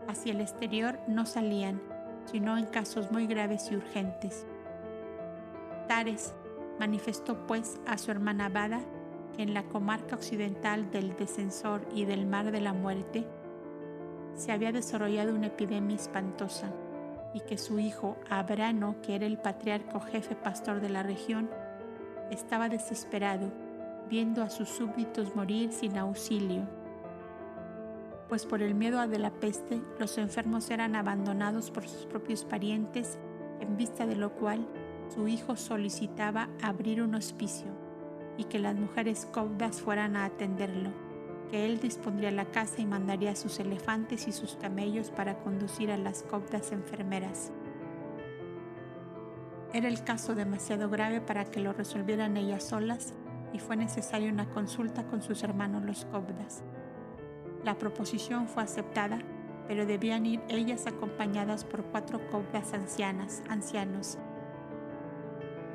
Hacia el exterior no salían, sino en casos muy graves y urgentes. Tares manifestó pues a su hermana Bada que en la comarca occidental del Descensor y del Mar de la Muerte se había desarrollado una epidemia espantosa y que su hijo Abrano, que era el patriarca jefe pastor de la región, estaba desesperado, viendo a sus súbditos morir sin auxilio, pues por el miedo a de la peste los enfermos eran abandonados por sus propios parientes, en vista de lo cual su hijo solicitaba abrir un hospicio y que las mujeres copdas fueran a atenderlo, que él dispondría la casa y mandaría sus elefantes y sus camellos para conducir a las copdas enfermeras. Era el caso demasiado grave para que lo resolvieran ellas solas y fue necesaria una consulta con sus hermanos los Cobdas. La proposición fue aceptada, pero debían ir ellas acompañadas por 4 Cobdas ancianos,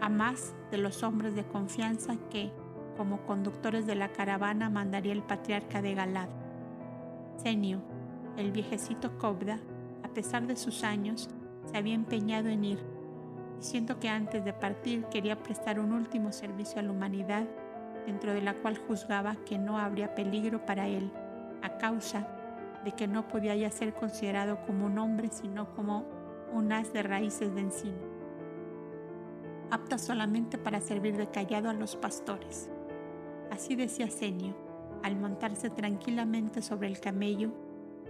a más de los hombres de confianza que, como conductores de la caravana, mandaría el patriarca de Galad. Senio, el viejecito Cobda, a pesar de sus años, se había empeñado en ir, diciendo que antes de partir quería prestar un último servicio a la humanidad, dentro de la cual juzgaba que no habría peligro para él, a causa de que no podía ya ser considerado como un hombre, sino como un haz de raíces de encino, apta solamente para servir de cayado a los pastores. Así decía Senio, al montarse tranquilamente sobre el camello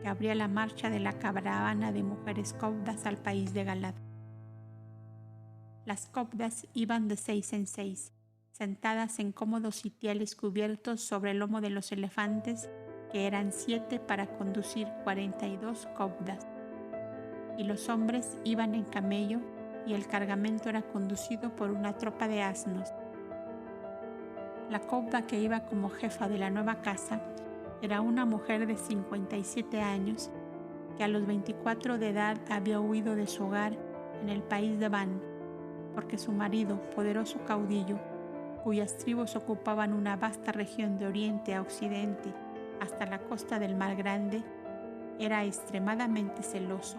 que abría la marcha de la caravana de mujeres cobdas al país de Galad. Las cobdas iban de 6 en 6, sentadas en cómodos sitiales cubiertos sobre el lomo de los elefantes, que eran 7 para conducir 42 cobdas. Y los hombres iban en camello y el cargamento era conducido por una tropa de asnos. La cobda que iba como jefa de la nueva casa era una mujer de 57 años que a los 24 de edad había huido de su hogar en el país de Van, porque su marido, poderoso caudillo, cuyas tribus ocupaban una vasta región de oriente a occidente hasta la costa del Mar Grande, era extremadamente celoso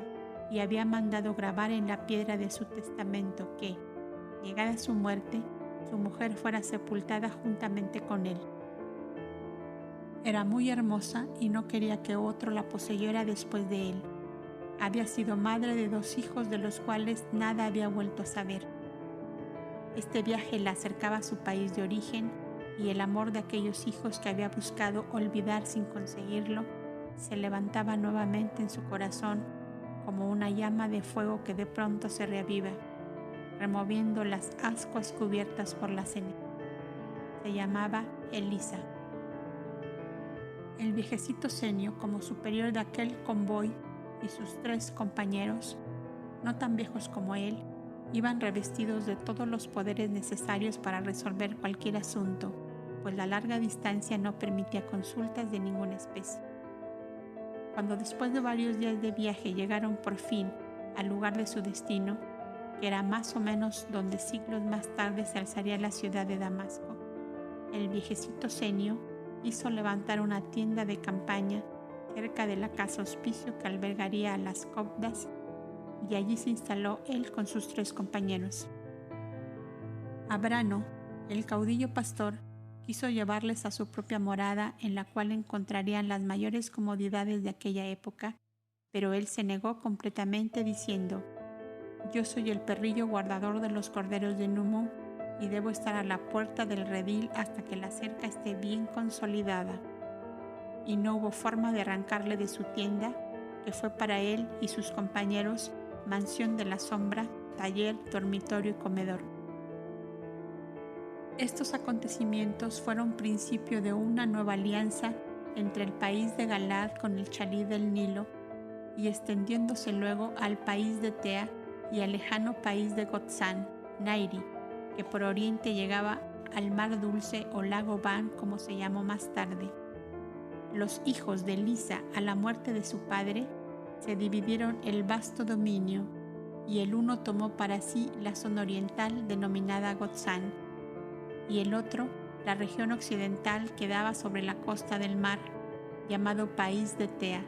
y había mandado grabar en la piedra de su testamento que, llegada su muerte, su mujer fuera sepultada juntamente con él. Era muy hermosa y no quería que otro la poseyera después de él. Había sido madre de 2 hijos de los cuales nada había vuelto a saber. Este viaje la acercaba a su país de origen y el amor de aquellos hijos que había buscado olvidar sin conseguirlo se levantaba nuevamente en su corazón como una llama de fuego que de pronto se reaviva, removiendo las ascuas cubiertas por la ceniza. Se llamaba Elisa. El viejecito Senio, como superior de aquel convoy, y sus 3 compañeros, no tan viejos como él, iban revestidos de todos los poderes necesarios para resolver cualquier asunto, pues la larga distancia no permitía consultas de ninguna especie. Cuando después de varios días de viaje llegaron por fin al lugar de su destino, que era más o menos donde siglos más tarde se alzaría la ciudad de Damasco, el viejecito Senio hizo levantar una tienda de campaña cerca de la casa hospicio que albergaría a las cobdas, y allí se instaló él con sus 3 compañeros. Abrano, el caudillo pastor, quiso llevarles a su propia morada, en la cual encontrarían las mayores comodidades de aquella época, pero él se negó completamente diciendo: «Yo soy el perrillo guardador de los corderos de Numo y debo estar a la puerta del redil hasta que la cerca esté bien consolidada». Y no hubo forma de arrancarle de su tienda, que fue para él y sus compañeros mansión de la sombra, taller, dormitorio y comedor. Estos acontecimientos fueron principio de una nueva alianza entre el país de Galad con el Chalí del Nilo, y extendiéndose luego al país de Tea y al lejano país de Gotzán, Nairi, que por oriente llegaba al mar dulce o lago Van, como se llamó más tarde. Los hijos de Elisa, a la muerte de su padre, se dividieron el vasto dominio, y el uno tomó para sí la zona oriental denominada Gotzán, y el otro la región occidental que daba sobre la costa del mar, llamado país de Tea,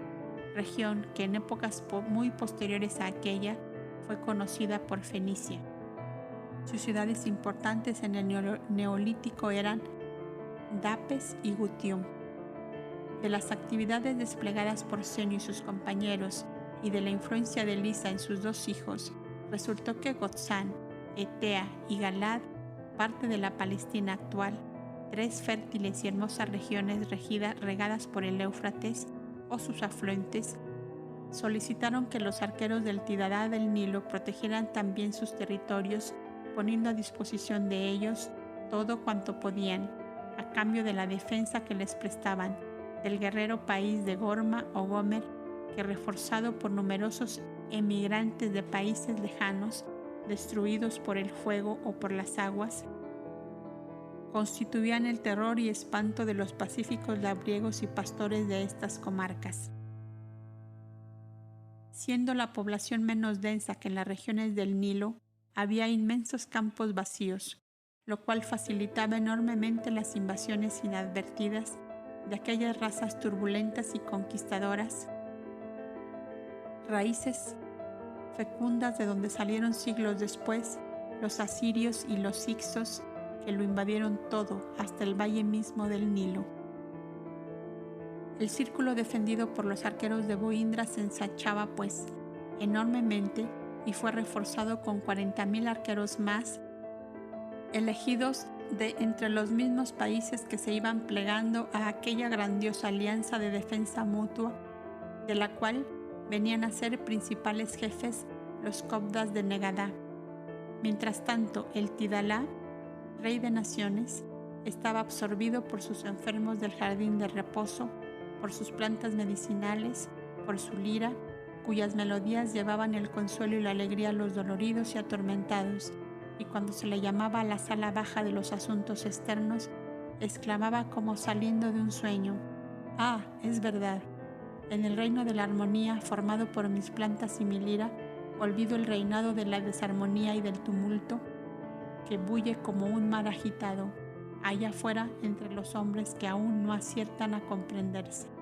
región que en épocas muy posteriores a aquella fue conocida por Fenicia. Sus ciudades importantes en el Neolítico eran Dapes y Gutium. De las actividades desplegadas por Senio y sus compañeros y de la influencia de Elisa en sus 2 hijos, resultó que Gotzán, Etea y Galad, parte de la Palestina actual, 3 fértiles y hermosas regiones regadas por el Éufrates o sus afluentes, solicitaron que los arqueros del Tidadá del Nilo protegieran también sus territorios, poniendo a disposición de ellos todo cuanto podían, a cambio de la defensa que les prestaban del guerrero país de Gorma o Gomer, que reforzado por numerosos emigrantes de países lejanos, destruidos por el fuego o por las aguas, constituían el terror y espanto de los pacíficos labriegos y pastores de estas comarcas. Siendo la población menos densa que en las regiones del Nilo, había inmensos campos vacíos, lo cual facilitaba enormemente las invasiones inadvertidas de aquellas razas turbulentas y conquistadoras, raíces fecundas de donde salieron siglos después los asirios y los hicsos, que lo invadieron todo hasta el valle mismo del Nilo. El círculo defendido por los arqueros de Boindra se ensanchaba pues enormemente y fue reforzado con 40,000 arqueros más, elegidos de entre los mismos países que se iban plegando a aquella grandiosa alianza de defensa mutua, de la cual venían a ser principales jefes los Cobdas de Negadá. Mientras tanto, el Tidalá, rey de naciones, estaba absorbido por sus enfermos del jardín de reposo, por sus plantas medicinales, por su lira, cuyas melodías llevaban el consuelo y la alegría a los doloridos y atormentados, y cuando se le llamaba a la sala baja de los asuntos externos, exclamaba como saliendo de un sueño: «Ah, es verdad, en el reino de la armonía formado por mis plantas y mi lira, olvido el reinado de la desarmonía y del tumulto, que bulle como un mar agitado, allá afuera entre los hombres que aún no aciertan a comprenderse».